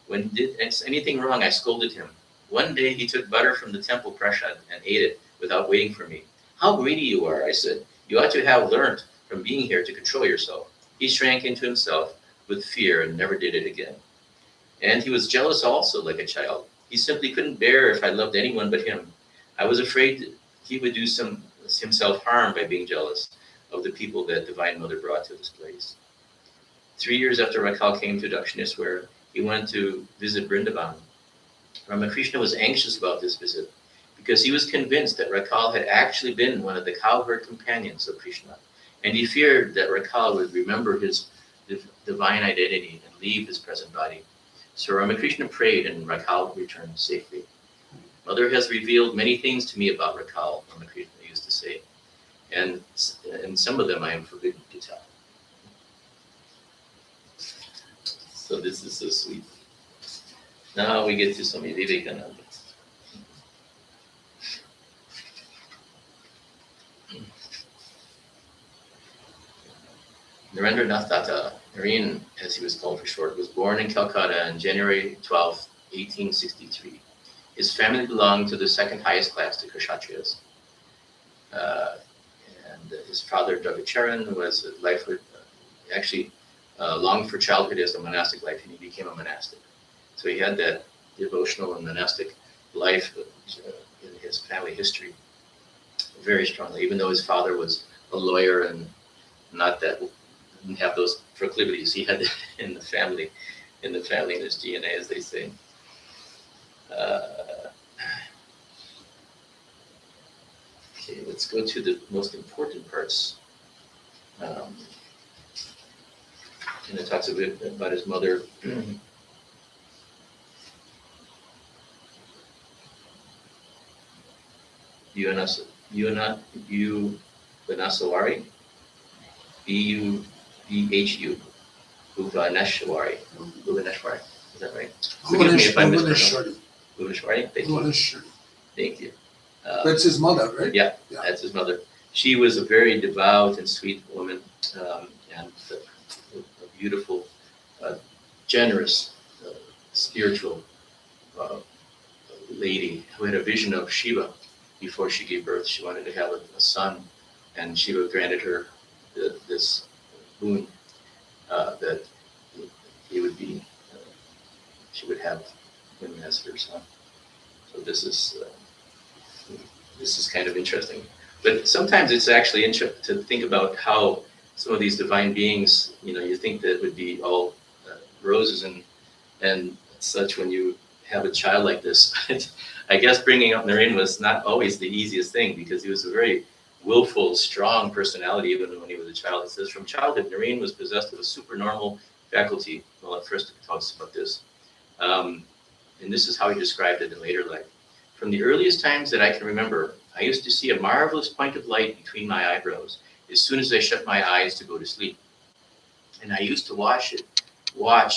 When he did anything wrong, I scolded him. One day he took butter from the temple prasad and ate it without waiting for me. How greedy you are, I said. You ought to have learned from being here to control yourself. He shrank into himself with fear and never did it again. And he was jealous also, like a child. He simply couldn't bear if I loved anyone but him. I was afraid he would do himself harm by being jealous of the people that Divine Mother brought to this place. 3 years after Rakal came to Dakshineswar, he went to visit Vrindavan. Ramakrishna was anxious about this visit because he was convinced that Rakal had actually been one of the cowherd companions of Krishna, and he feared that Rakal would remember his divine identity and leave his present body. So Ramakrishna prayed and Rakal returned safely. Mother has revealed many things to me about Rakal, Ramakrishna used to say, and some of them I am forbidden to tell. So this is so sweet. Now we get to Swami Vivekananda. Narendranath Datta, Naren, as he was called for short, was born in Calcutta on January 12, 1863. His family belonged to the second highest class, the Kshatriyas. And his father, Dragacharan, was a lifer, actually longed for childhood as a monastic life, and he became a monastic. So he had that devotional and monastic life in his family history very strongly, even though his father was a lawyer and didn't have those proclivities. He had it in the family, in his DNA, as they say. Okay, let's go to the most important parts. And it talks a bit about his mother. Bhuvaneshwari, B-U-V-H-U, Bhuvaneshwari. Is that right? Forgive me if I mispronounced. Bhuvaneshwari. Thank you. Bhuvaneshwari. Thank you. That's his mother, right? Yeah, that's his mother. She was a very devout and sweet woman, and a beautiful, generous, spiritual lady who had a vision of Shiva before she gave birth. She wanted to have a son, and Shiva granted her this boon that he would be, she would have him as her son. So this is kind of interesting. But sometimes it's actually interesting to think about how some of these divine beings, you think that it would be all roses and such when you have a child like this. I guess bringing up Naren was not always the easiest thing, because he was a very willful, strong personality even when he was a child. It says from childhood, Naren was possessed of a supernormal faculty. Well, at first it talks about this. And this is how he described it in later life. From the earliest times that I can remember, I used to see a marvelous point of light between my eyebrows as soon as I shut my eyes to go to sleep. And I used to watch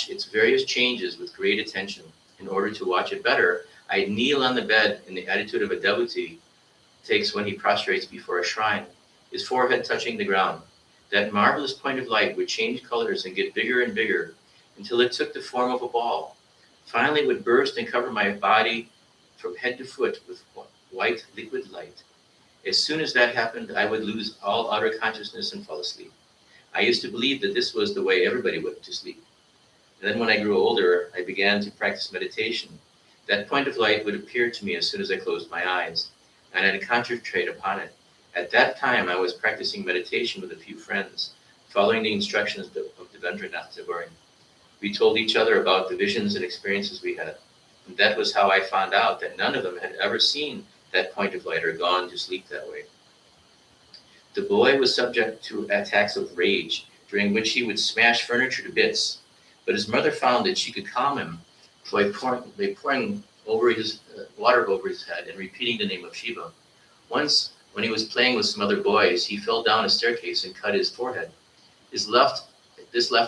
its various changes with great attention. In order to watch it better, I'd kneel on the bed in the attitude of a devotee takes when he prostrates before a shrine, his forehead touching the ground. That marvelous point of light would change colors and get bigger and bigger until it took the form of a ball. Finally, it would burst and cover my body from head to foot with white liquid light. As soon as that happened, I would lose all outer consciousness and fall asleep. I used to believe that this was the way everybody went to sleep. And then when I grew older, I began to practice meditation. That point of light would appear to me as soon as I closed my eyes, and I'd concentrate upon it. At that time, I was practicing meditation with a few friends, following the instructions of Devendranath Tagore. We told each other about the visions and experiences we had. And that was how I found out that none of them had ever seen that point of light or gone to sleep that way. The boy was subject to attacks of rage, during which he would smash furniture to bits. But his mother found that she could calm him by pouring over his water over his head and repeating the name of Shiva. Once, when he was playing with some other boys, he fell down a staircase and cut his forehead. This left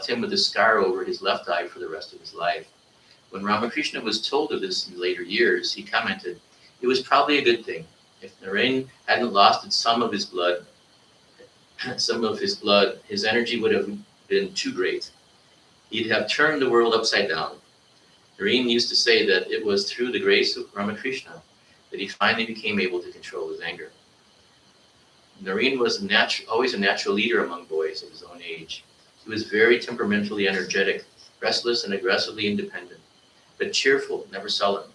him with a scar over his left eye for the rest of his life. When Ramakrishna was told of this in later years, he commented, "It was probably a good thing. If Naren hadn't lost some of his blood, his energy would have been too great. He'd have turned the world upside down." Naren used to say that it was through the grace of Ramakrishna that he finally became able to control his anger. Naren was always a natural leader among boys of his own age. He was very temperamentally energetic, restless and aggressively independent, but cheerful, never sullen.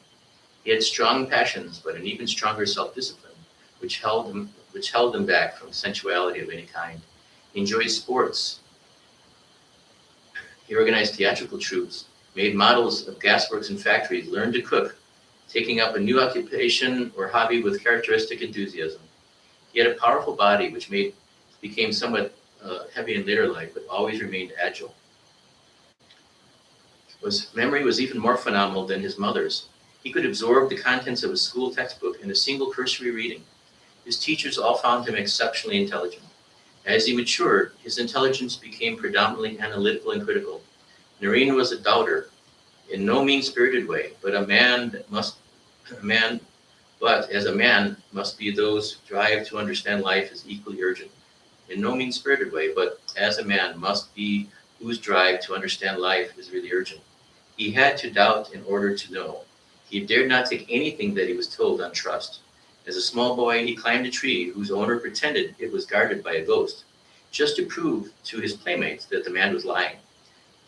He had strong passions, but an even stronger self-discipline, which held him back from sensuality of any kind. He enjoyed sports. He organized theatrical troupes, made models of gasworks and factories, learned to cook, taking up a new occupation or hobby with characteristic enthusiasm. He had a powerful body, which became somewhat heavy in later life, but always remained agile. His memory was even more phenomenal than his mother's. He could absorb the contents of a school textbook in a single cursory reading. His teachers all found him exceptionally intelligent. As he matured, his intelligence became predominantly analytical and critical. Naren was a doubter, in no mean-spirited way, but as a man must be those drive to understand life is equally urgent. In no mean-spirited way, but as a man must be whose drive to understand life is really urgent. He had to doubt in order to know. He dared not take anything that he was told on trust. As a small boy, he climbed a tree whose owner pretended it was guarded by a ghost, just to prove to his playmates that the man was lying.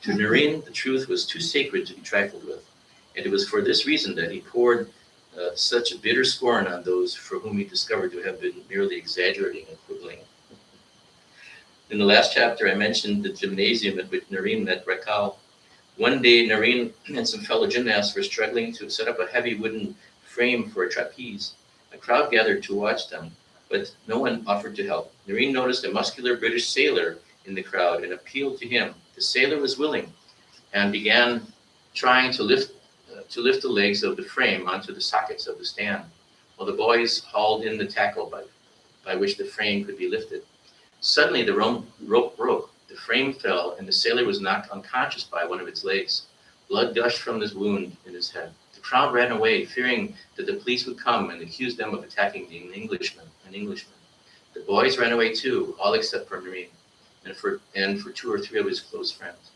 To Naren, the truth was too sacred to be trifled with, and it was for this reason that he poured such a bitter scorn on those for whom he discovered to have been merely exaggerating and quibbling. In the last chapter, I mentioned the gymnasium at which Naren met Rakal. One day, Naren and some fellow gymnasts were struggling to set up a heavy wooden frame for a trapeze. A crowd gathered to watch them, but no one offered to help. Naren noticed a muscular British sailor in the crowd and appealed to him. The sailor was willing and began trying to lift the legs of the frame onto the sockets of the stand, while the boys hauled in the tackle by which the frame could be lifted. Suddenly, the rope broke. The frame fell, and the sailor was knocked unconscious by one of its legs. Blood gushed from this wound in his head. The crowd ran away, fearing that the police would come and accuse them of attacking an Englishman. The boys ran away too, all except for Nareen, and for 2 or 3 of his close friends.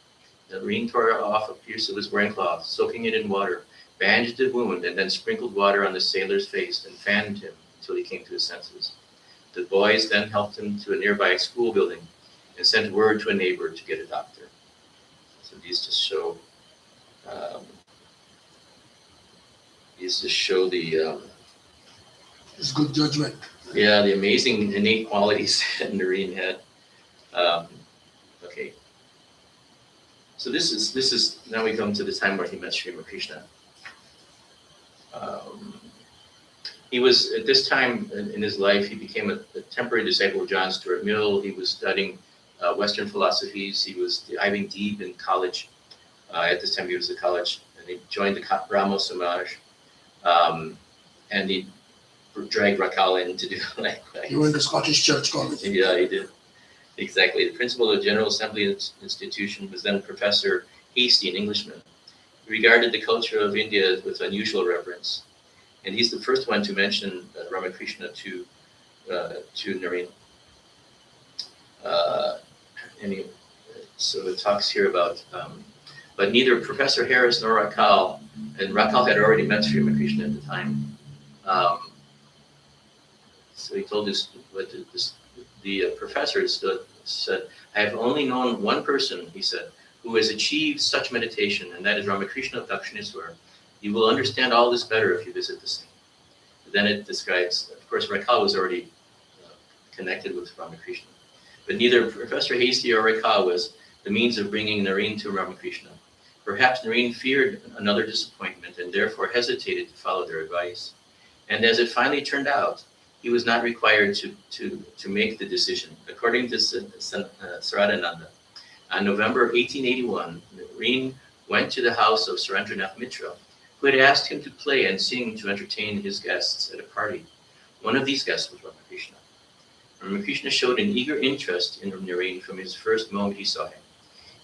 Nareen tore off a piece of his wearing cloth, soaking it in water, bandaged the wound, and then sprinkled water on the sailor's face and fanned him until he came to his senses. The boys then helped him to a nearby school building and sent word to a neighbor to get a doctor. So these just show the It's good judgment. the amazing innate qualities that Nareen had. Okay. So this is now we come to the time where he met Sri Ramakrishna. He was at this time in his life, he became a temporary disciple of John Stuart Mill. He was studying Western philosophies. He was diving deep in college. At this time, he was at college, and he joined the Brahmo Samaj, and he dragged Rakal in to do likewise. He went to Scottish Church College. Yeah, he did. Exactly. The principal of the General Assembly Institution was then Professor Hasty, an Englishman. He regarded the culture of India with unusual reverence, and he's the first one to mention Ramakrishna to Nareen. So it talks here about, but neither Professor Harris nor Rakal, and Rakal had already met Sri Ramakrishna at the time. So he told the professor said, I have only known one person, he said, who has achieved such meditation, and that is Ramakrishna of Dakshineswar. You will understand all this better if you visit the same. Then it describes, of course, Rakal was already connected with Ramakrishna, but neither Professor Hasty or Rakal was the means of bringing Nareen to Ramakrishna. Perhaps Nareen feared another disappointment and therefore hesitated to follow their advice. And as it finally turned out, he was not required to make the decision. According to Saradananda, on November 1881, Nareen went to the house of Surendranath Mitra, who had asked him to play and sing to entertain his guests at a party. One of these guests was Ramakrishna. Ramakrishna showed an eager interest in Nareen from his first moment he saw him.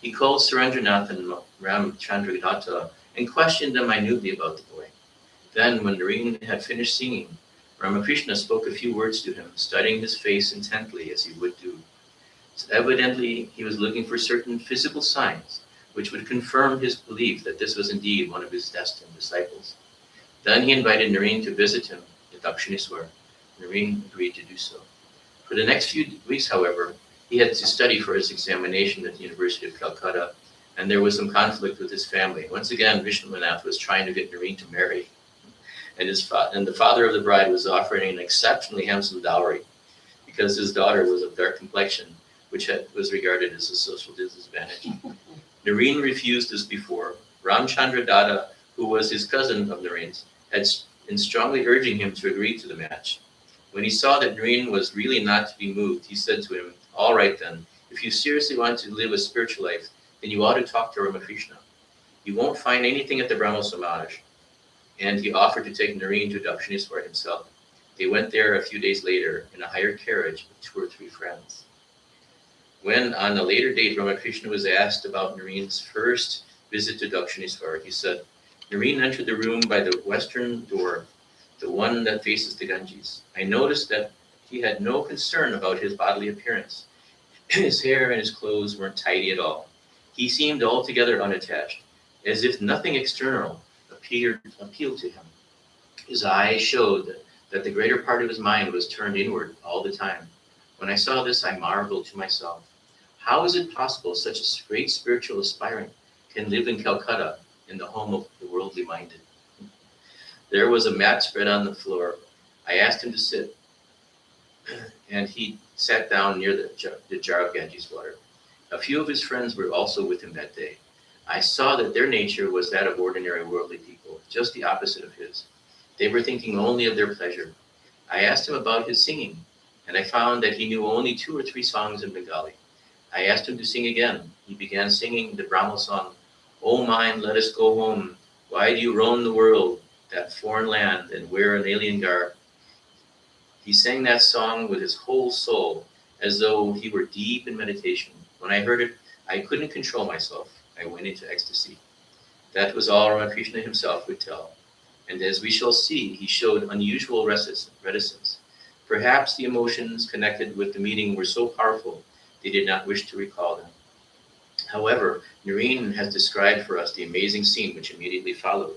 He called Surendranath and Ramchandra and questioned them minutely about the boy. Then, when Nareen had finished singing, Ramakrishna spoke a few words to him, studying his face intently as he would do. So evidently, he was looking for certain physical signs which would confirm his belief that this was indeed one of his destined disciples. Then he invited Nareen to visit him at Dakshineswar. Nareen agreed to do so. For the next few weeks, however, he had to study for his examination at the University of Calcutta, and there was some conflict with his family. Once again, Vishnuvanath was trying to get Nareen to marry, and the father of the bride was offering an exceptionally handsome dowry because his daughter was of dark complexion, which was regarded as a social disadvantage. Nareen refused as before. Ramchandra Dada, who was his cousin of Nareen's, had been strongly urging him to agree to the match. When he saw that Nareen was really not to be moved, he said to him, all right then, if you seriously want to live a spiritual life, then you ought to talk to Ramakrishna. You won't find anything at the Brahmo Samaj. And he offered to take Nareen to Dakshineswar himself. They went there a few days later in a hired carriage with 2 or 3 friends. When, on a later date, Ramakrishna was asked about Nareen's first visit to Dakshineswar, he said, Nareen entered the room by the western door, the one that faces the Ganges. I noticed that he had no concern about his bodily appearance. His hair and his clothes weren't tidy at all. He seemed altogether unattached, as if nothing external appealed to him. His eyes showed that the greater part of his mind was turned inward all the time. When I saw this, I marveled to myself. How is it possible such a great spiritual aspirant can live in Calcutta, in the home of the worldly minded? There was a mat spread on the floor. I asked him to sit, and he sat down near the jar of Ganges water. A few of his friends were also with him that day. I saw that their nature was that of ordinary worldly people, just the opposite of his. They were thinking only of their pleasure. I asked him about his singing, and I found that he knew only 2 or 3 songs in Bengali. I asked him to sing again. He began singing the Brahmo song, O mind, let us go home. Why do you roam the world, that foreign land, and wear an alien garb? He sang that song with his whole soul, as though he were deep in meditation. When I heard it, I couldn't control myself. I went into ecstasy. That was all Ramakrishna himself would tell. And as we shall see, he showed unusual reticence. Perhaps the emotions connected with the meeting were so powerful they did not wish to recall them. However, Noreen has described for us the amazing scene which immediately followed.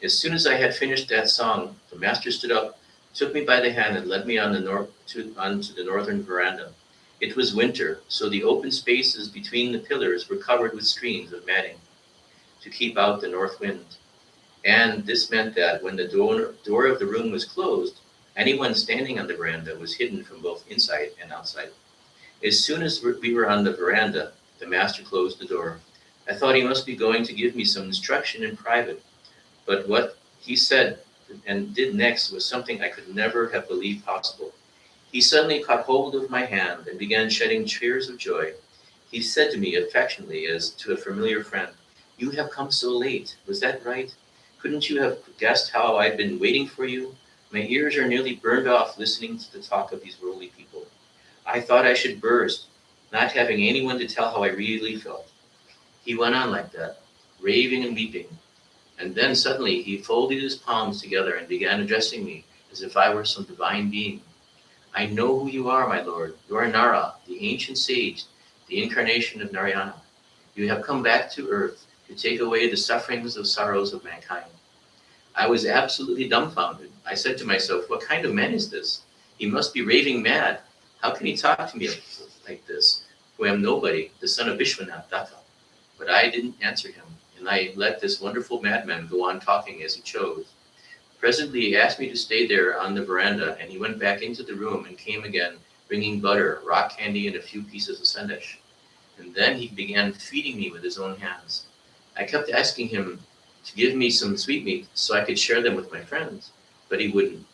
As soon as I had finished that song, the master stood up, took me by the hand, and led me onto the northern veranda. It was winter, so the open spaces between the pillars were covered with screens of matting to keep out the north wind. And this meant that when the door of the room was closed, anyone standing on the veranda was hidden from both inside and outside. As soon as we were on the veranda, the master closed the door. I thought he must be going to give me some instruction in private, but what he said and did next was something I could never have believed possible. He suddenly caught hold of my hand and began shedding tears of joy. He said to me affectionately as to a familiar friend, "You have come so late. Was that right? Couldn't you have guessed how I'd been waiting for you? My ears are nearly burned off listening to the talk of these worldly people. I thought I should burst, not having anyone to tell how I really felt." He went on like that, raving and weeping. And then suddenly he folded his palms together and began addressing me as if I were some divine being. "I know who you are, my lord. You are Nara, the ancient sage, the incarnation of Narayana. You have come back to earth to take away the sufferings of sorrows of mankind." I was absolutely dumbfounded. I said to myself, what kind of man is this? He must be raving mad. How can he talk to me like this, who am nobody, the son of Vishwanath Datta? But I didn't answer him, and I let this wonderful madman go on talking as he chose. Presently he asked me to stay there on the veranda, and he went back into the room and came again, bringing butter, rock candy, and a few pieces of sandesh. And then he began feeding me with his own hands. I kept asking him to give me some sweetmeats so I could share them with my friends, but he wouldn't.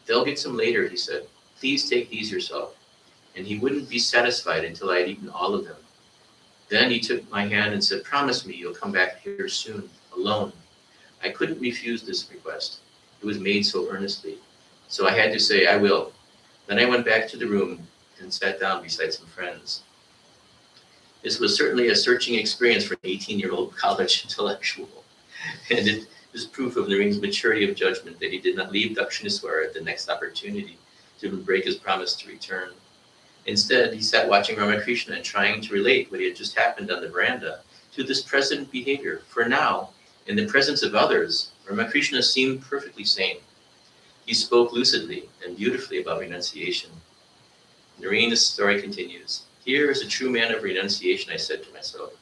"They'll get some later," he said. "Please take these yourself." And he wouldn't be satisfied until I had eaten all of them. Then he took my hand and said, "Promise me you'll come back here soon, alone." I couldn't refuse this request. It was made so earnestly. So I had to say, "I will." Then I went back to the room and sat down beside some friends. This was certainly a searching experience for an 18-year-old college intellectual. And it is proof of Nareen's maturity of judgment that he did not leave Dakshineswar at the next opportunity to break his promise to return. Instead, he sat watching Ramakrishna and trying to relate what had just happened on the veranda to this present behavior. For now, in the presence of others, Ramakrishna seemed perfectly sane. He spoke lucidly and beautifully about renunciation. Nareen's story continues. "Here is a true man of renunciation," I said to myself.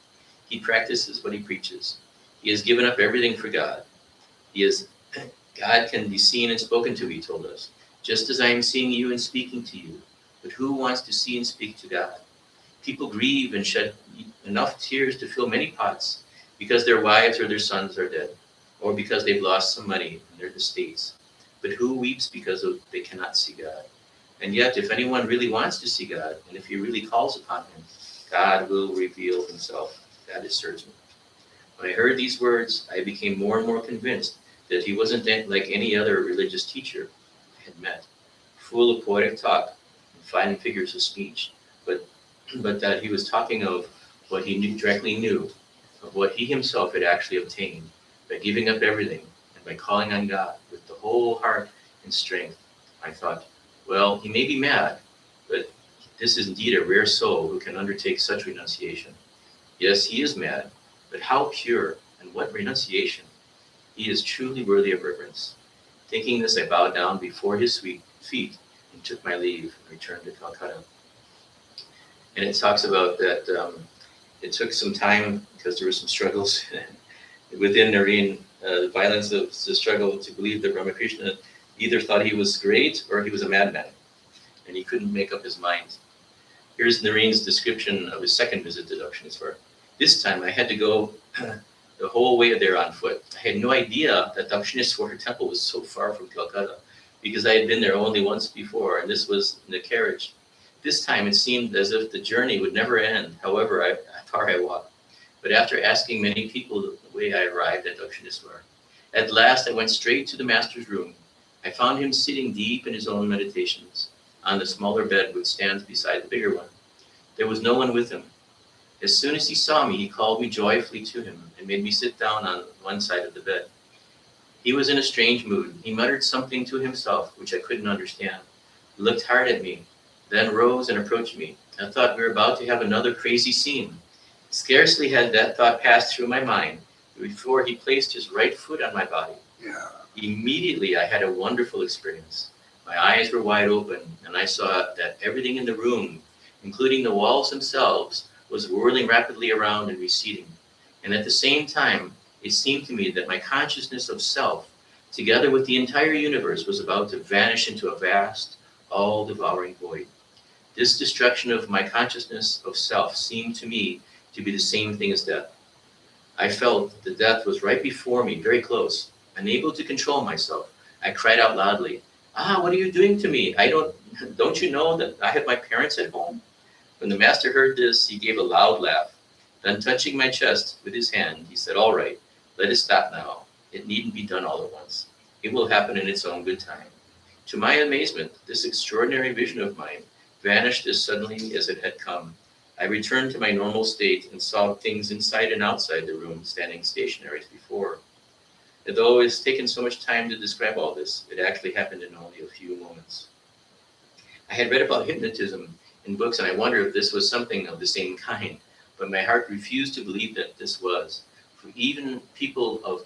"He practices what he preaches. He has given up everything for God. God can be seen and spoken to," he told us, "just as I am seeing you and speaking to you. But who wants to see and speak to God? People grieve and shed enough tears to fill many pots because their wives or their sons are dead, or because they've lost some money in their estates. But who weeps because they cannot see God? And yet, if anyone really wants to see God, and if he really calls upon him, God will reveal himself. That is certain." When I heard these words, I became more and more convinced that he wasn't like any other religious teacher I had met, full of poetic talk and fine figures of speech, but that he was talking of what he directly knew, of what he himself had actually obtained by giving up everything and by calling on God with the whole heart and strength. I thought, well, he may be mad, but this is indeed a rare soul who can undertake such renunciation. Yes, he is mad, but how pure and what renunciation! He is truly worthy of reverence. Thinking this, I bowed down before his sweet feet and took my leave and returned to Calcutta. And it talks about that it took some time because there were some struggles within Nareen, the violence of the struggle to believe that Ramakrishna either thought he was great or he was a madman, and he couldn't make up his mind. Here's Nareen's description of his second visit to Dakshineswar. "This time I had to go the whole way there on foot. I had no idea that Dakshineswar temple was so far from Calcutta, because I had been there only once before, and this was in a carriage. This time it seemed as if the journey would never end, however far I walked. But after asking many people the way, I arrived at Dakshineswar. At last I went straight to the master's room. I found him sitting deep in his own meditations, on the smaller bed which stands beside the bigger one. There was no one with him. As soon as he saw me, he called me joyfully to him and made me sit down on one side of the bed. He was in a strange mood. He muttered something to himself, which I couldn't understand. He looked hard at me, then rose and approached me. I thought we were about to have another crazy scene. Scarcely had that thought passed through my mind before he placed his right foot on my body. Yeah. Immediately, I had a wonderful experience. My eyes were wide open, and I saw that everything in the room, including the walls themselves, was whirling rapidly around and receding. And at the same time, it seemed to me that my consciousness of self, together with the entire universe, was about to vanish into a vast, all-devouring void. This destruction of my consciousness of self seemed to me to be the same thing as death. I felt that death was right before me, very close. Unable to control myself, I cried out loudly, what are you doing to me? Don't you know that I have my parents at home? When the master heard this, he gave a loud laugh. Then touching my chest with his hand, he said, all right, let it stop now. It needn't be done all at once. It will happen in its own good time. To my amazement, this extraordinary vision of mine vanished as suddenly as it had come. I returned to my normal state and saw things inside and outside the room standing stationary as before. Although it has taken so much time to describe all this, it actually happened in only a few moments. I had read about hypnotism in books, and I wondered if this was something of the same kind, but my heart refused to believe that this was. For even people of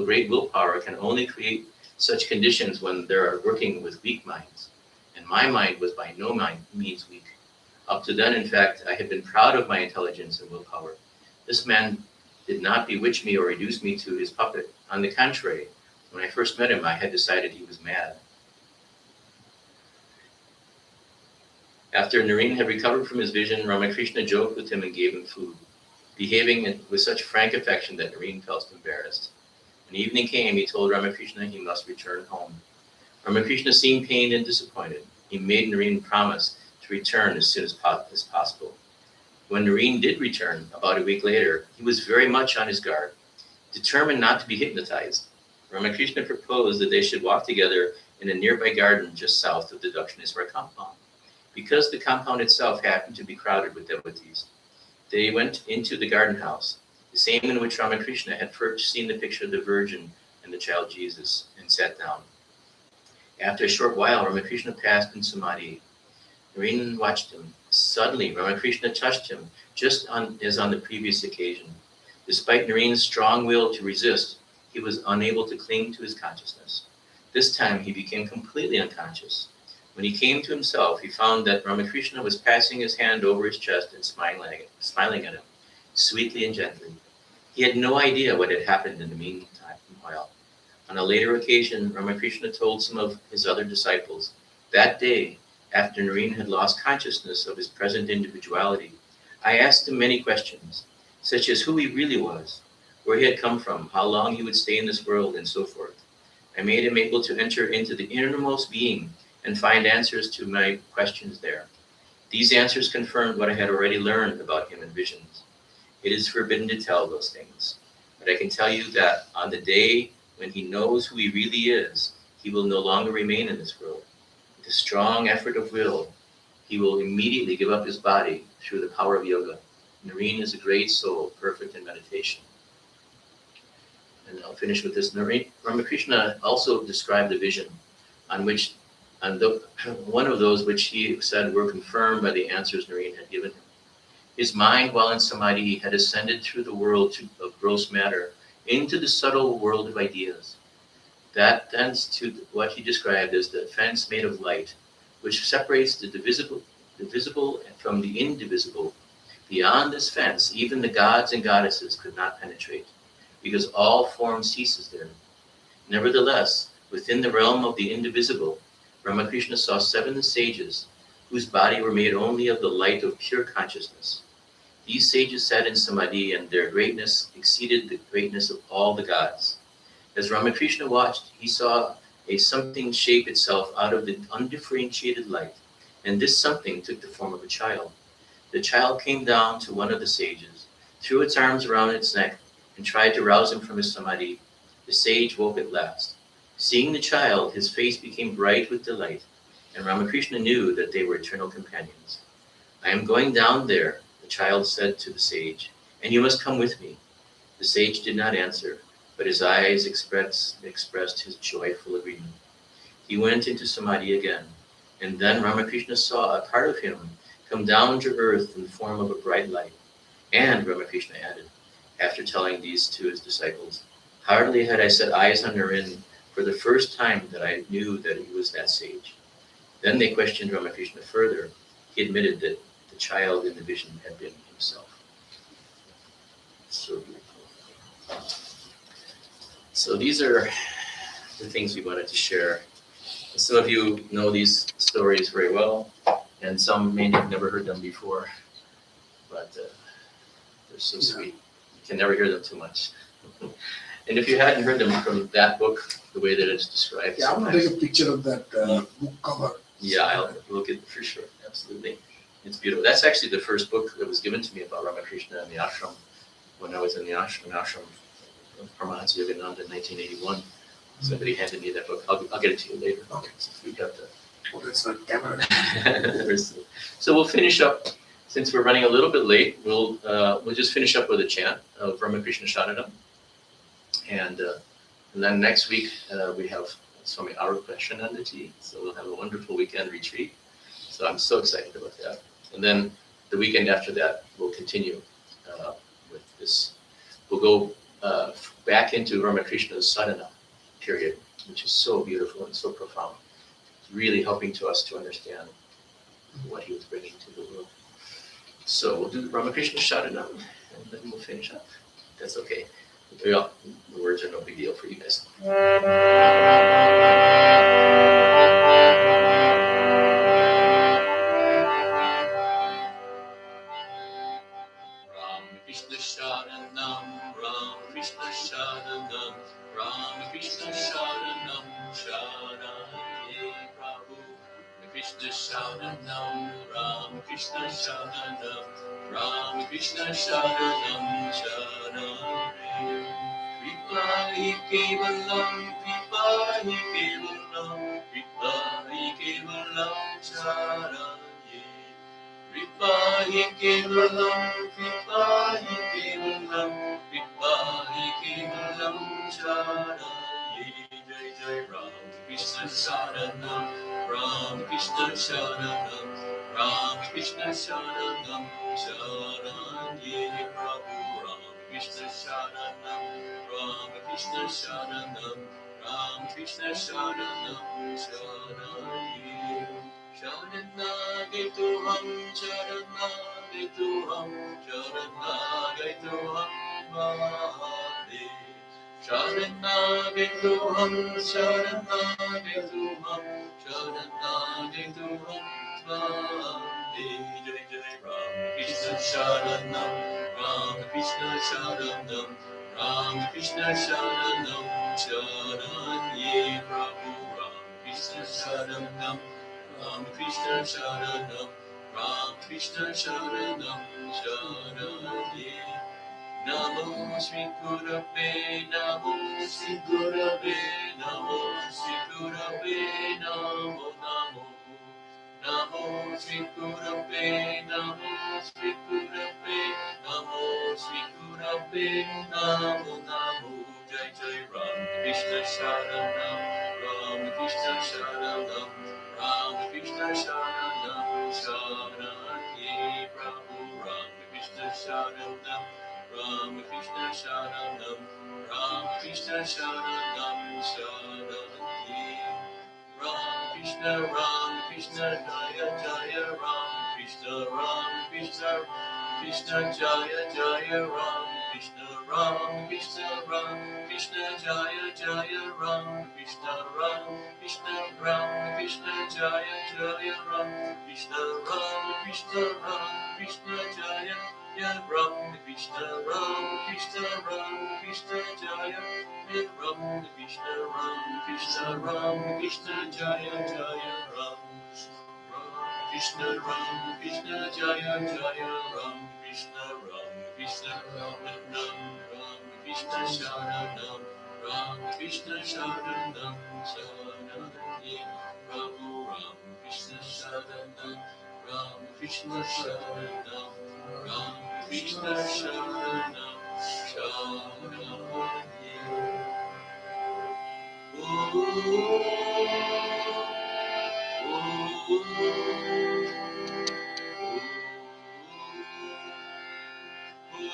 great willpower can only create such conditions when they are working with weak minds, and my mind was by no means weak. Up to then, in fact, I had been proud of my intelligence and willpower. This man did not bewitch me or reduce me to his puppet. On the contrary, when I first met him, I had decided he was mad. After Nareen had recovered from his vision, Ramakrishna joked with him and gave him food, behaving with such frank affection that Nareen felt embarrassed. When evening came, he told Ramakrishna he must return home. Ramakrishna seemed pained and disappointed. He made Nareen promise to return as soon as possible. When Nareen did return, about a week later, he was very much on his guard, determined not to be hypnotized. Ramakrishna proposed that they should walk together in a nearby garden just south of the Dakshineswar compound. Because the compound itself happened to be crowded with devotees, they went into the garden house, the same in which Ramakrishna had first seen the picture of the Virgin and the child Jesus, and sat down. After a short while, Ramakrishna passed in samadhi. Nareen watched him. Suddenly, Ramakrishna touched him, just as on the previous occasion. Despite Nareen's strong will to resist, he was unable to cling to his consciousness. This time, he became completely unconscious. When he came to himself, he found that Ramakrishna was passing his hand over his chest and smiling at him, sweetly and gently. He had no idea what had happened in the meanwhile. On a later occasion, Ramakrishna told some of his other disciples, that day, after Nareen had lost consciousness of his present individuality, I asked him many questions, such as who he really was, where he had come from, how long he would stay in this world, and so forth. I made him able to enter into the innermost being and find answers to my questions there. These answers confirmed what I had already learned about him in visions. It is forbidden to tell those things, but I can tell you that on the day when he knows who he really is, he will no longer remain in this world. With a strong effort of will, he will immediately give up his body through the power of yoga. Nareen is a great soul, perfect in meditation. And I'll finish with this. Ramakrishna also described the vision one of those which he said were confirmed by the answers Nareen had given him. His mind, while in samadhi, had ascended through the world of gross matter into the subtle world of ideas. That thence to what he described as the fence made of light, which separates the visible from the indivisible. Beyond this fence, even the gods and goddesses could not penetrate, because all form ceases there. Nevertheless, within the realm of the indivisible, Ramakrishna saw 7 sages, whose body were made only of the light of pure consciousness. These sages sat in samadhi, and their greatness exceeded the greatness of all the gods. As Ramakrishna watched, he saw a something shape itself out of the undifferentiated light, and this something took the form of a child. The child came down to one of the sages, threw its arms around its neck, and tried to rouse him from his samadhi. The sage woke at last. Seeing the child, his face became bright with delight, and Ramakrishna knew that they were eternal companions. I am going down there, the child said to the sage, and you must come with me. The sage did not answer, but his eyes expressed his joyful agreement. He went into samadhi again, and then Ramakrishna saw a part of him come down to earth in the form of a bright light. And Ramakrishna added, after telling these to his disciples, hardly had I set eyes on Naren for the first time that I knew that he was that sage. Then they questioned Ramakrishna further. He admitted that the child in the vision had been himself. So beautiful. So these are the things we wanted to share. Some of you know these stories very well, and some may have never heard them before, but they're so sweet. You can never hear them too much. And if you hadn't heard them from that book, the way that it's described. Yeah, I want to take a picture of that book cover. Yeah, I'll look at it for sure. Absolutely. It's beautiful. That's actually the first book that was given to me about Ramakrishna and the ashram when I was in the ashram of Paramahansa Yogananda in 1981. Somebody handed me that book. I'll get it to you later. Okay. Since we got the Oh, that's not camera. So we'll finish up. Since we're running a little bit late, we'll just finish up with a chant of Ramakrishna Sharanam. And then next week we have Swami Arupashanandaji. So we'll have a wonderful weekend retreat. So I'm so excited about that. And then the weekend after that, we'll continue with this. We'll go back into Ramakrishna's sadhana period, which is so beautiful and so profound. It's really helping to us to understand what he was bringing to the world. So we'll do Ramakrishna Sharanam, and then we'll finish up. That's okay. Yeah, the words are no big deal for you guys. Ramakrishna Sharanam, Ramakrishna Sharanam, Ramakrishna Sharanam, Sharanye Prabhu. Krishna Sharanam, Ramakrishna Sharanam, Ramakrishna Sharanam, Sharanye. Kripahi Kevalam, Kripahi Kevalam, Kripahi Kevalam, Sharanye. Kripahi Kevalam, Kripahi Kevalam, Kripahi Kevalam, Sharanye. Jai Jai Ram Krishna Sharanam, Ram Krishna Sharanam, Ram Krishna Sharanam, Sharanye Prabhu. Ram Krishna Sharanam, Ram Krishna Sharanam, Ram Krishna Sharanam, Sharanye. Sharanagituham, Sharanagituham, Sharanagituham, Mahade. Sharanagituham, Sharanagituham, Sharanagituham, Mahade. Jai Jai Ram Krishna Sharanam, Ram Krishna Sharanam, Ram Krishna Sharanam, Sharanye Prabhu. Ram Krishna Sharanam, Ram Krishna Sharanam, Ram Krishna Sharanam, Sharanye. Namo Shri Gurave, Namo Shri Gurave, Namo Shri Gurave, Namo Namo. Namo Shri Gurave, Namo Shri Gurave, Namo Shri Gurave, Namo Namo. Jai Jai Ram Krishna Sharanam, Ram Krishna Sharanam, Ram Krishna Sharanam, Sharanye Prabhu. Ram Krishna Sharanam, Ram Krishna Sharanam, Ram Krishna Sharanam, Sharanye. Ram Krishna, Jaya Jaya Ram Krishna, Krishna Jaya Jaya Ram Krishna, Krishna Jaya Jaya Ram Krishna, Krishna Jaya Jaya Ram Krishna, Krishna Jaya Jaya Ram Krishna, Krishna Jaya Ram Krishna, Krishna Jaya Jaya Ram Krishna, Krishna Jaya Jaya Ram Krishna, Krishna Sharanam, Ram Krishna Sharanam, Ram Krishna Sharanam, Sharanam Prabhu. Ram Krishna Sharanam, Ram Krishna Sharanam, Ram Krishna Sharanam, Sharanam.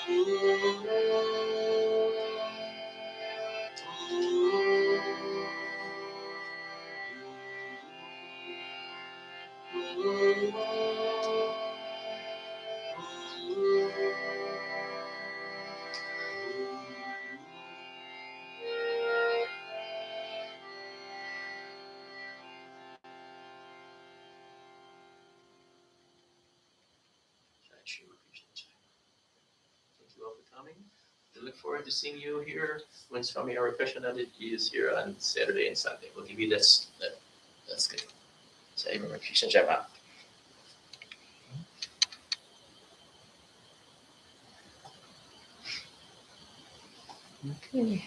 Thank you all for coming. We look forward to seeing you here when Swami Ramakrishna is here on Saturday and Sunday. We'll give you that's good. Say Ramakrishna Jama. Okay.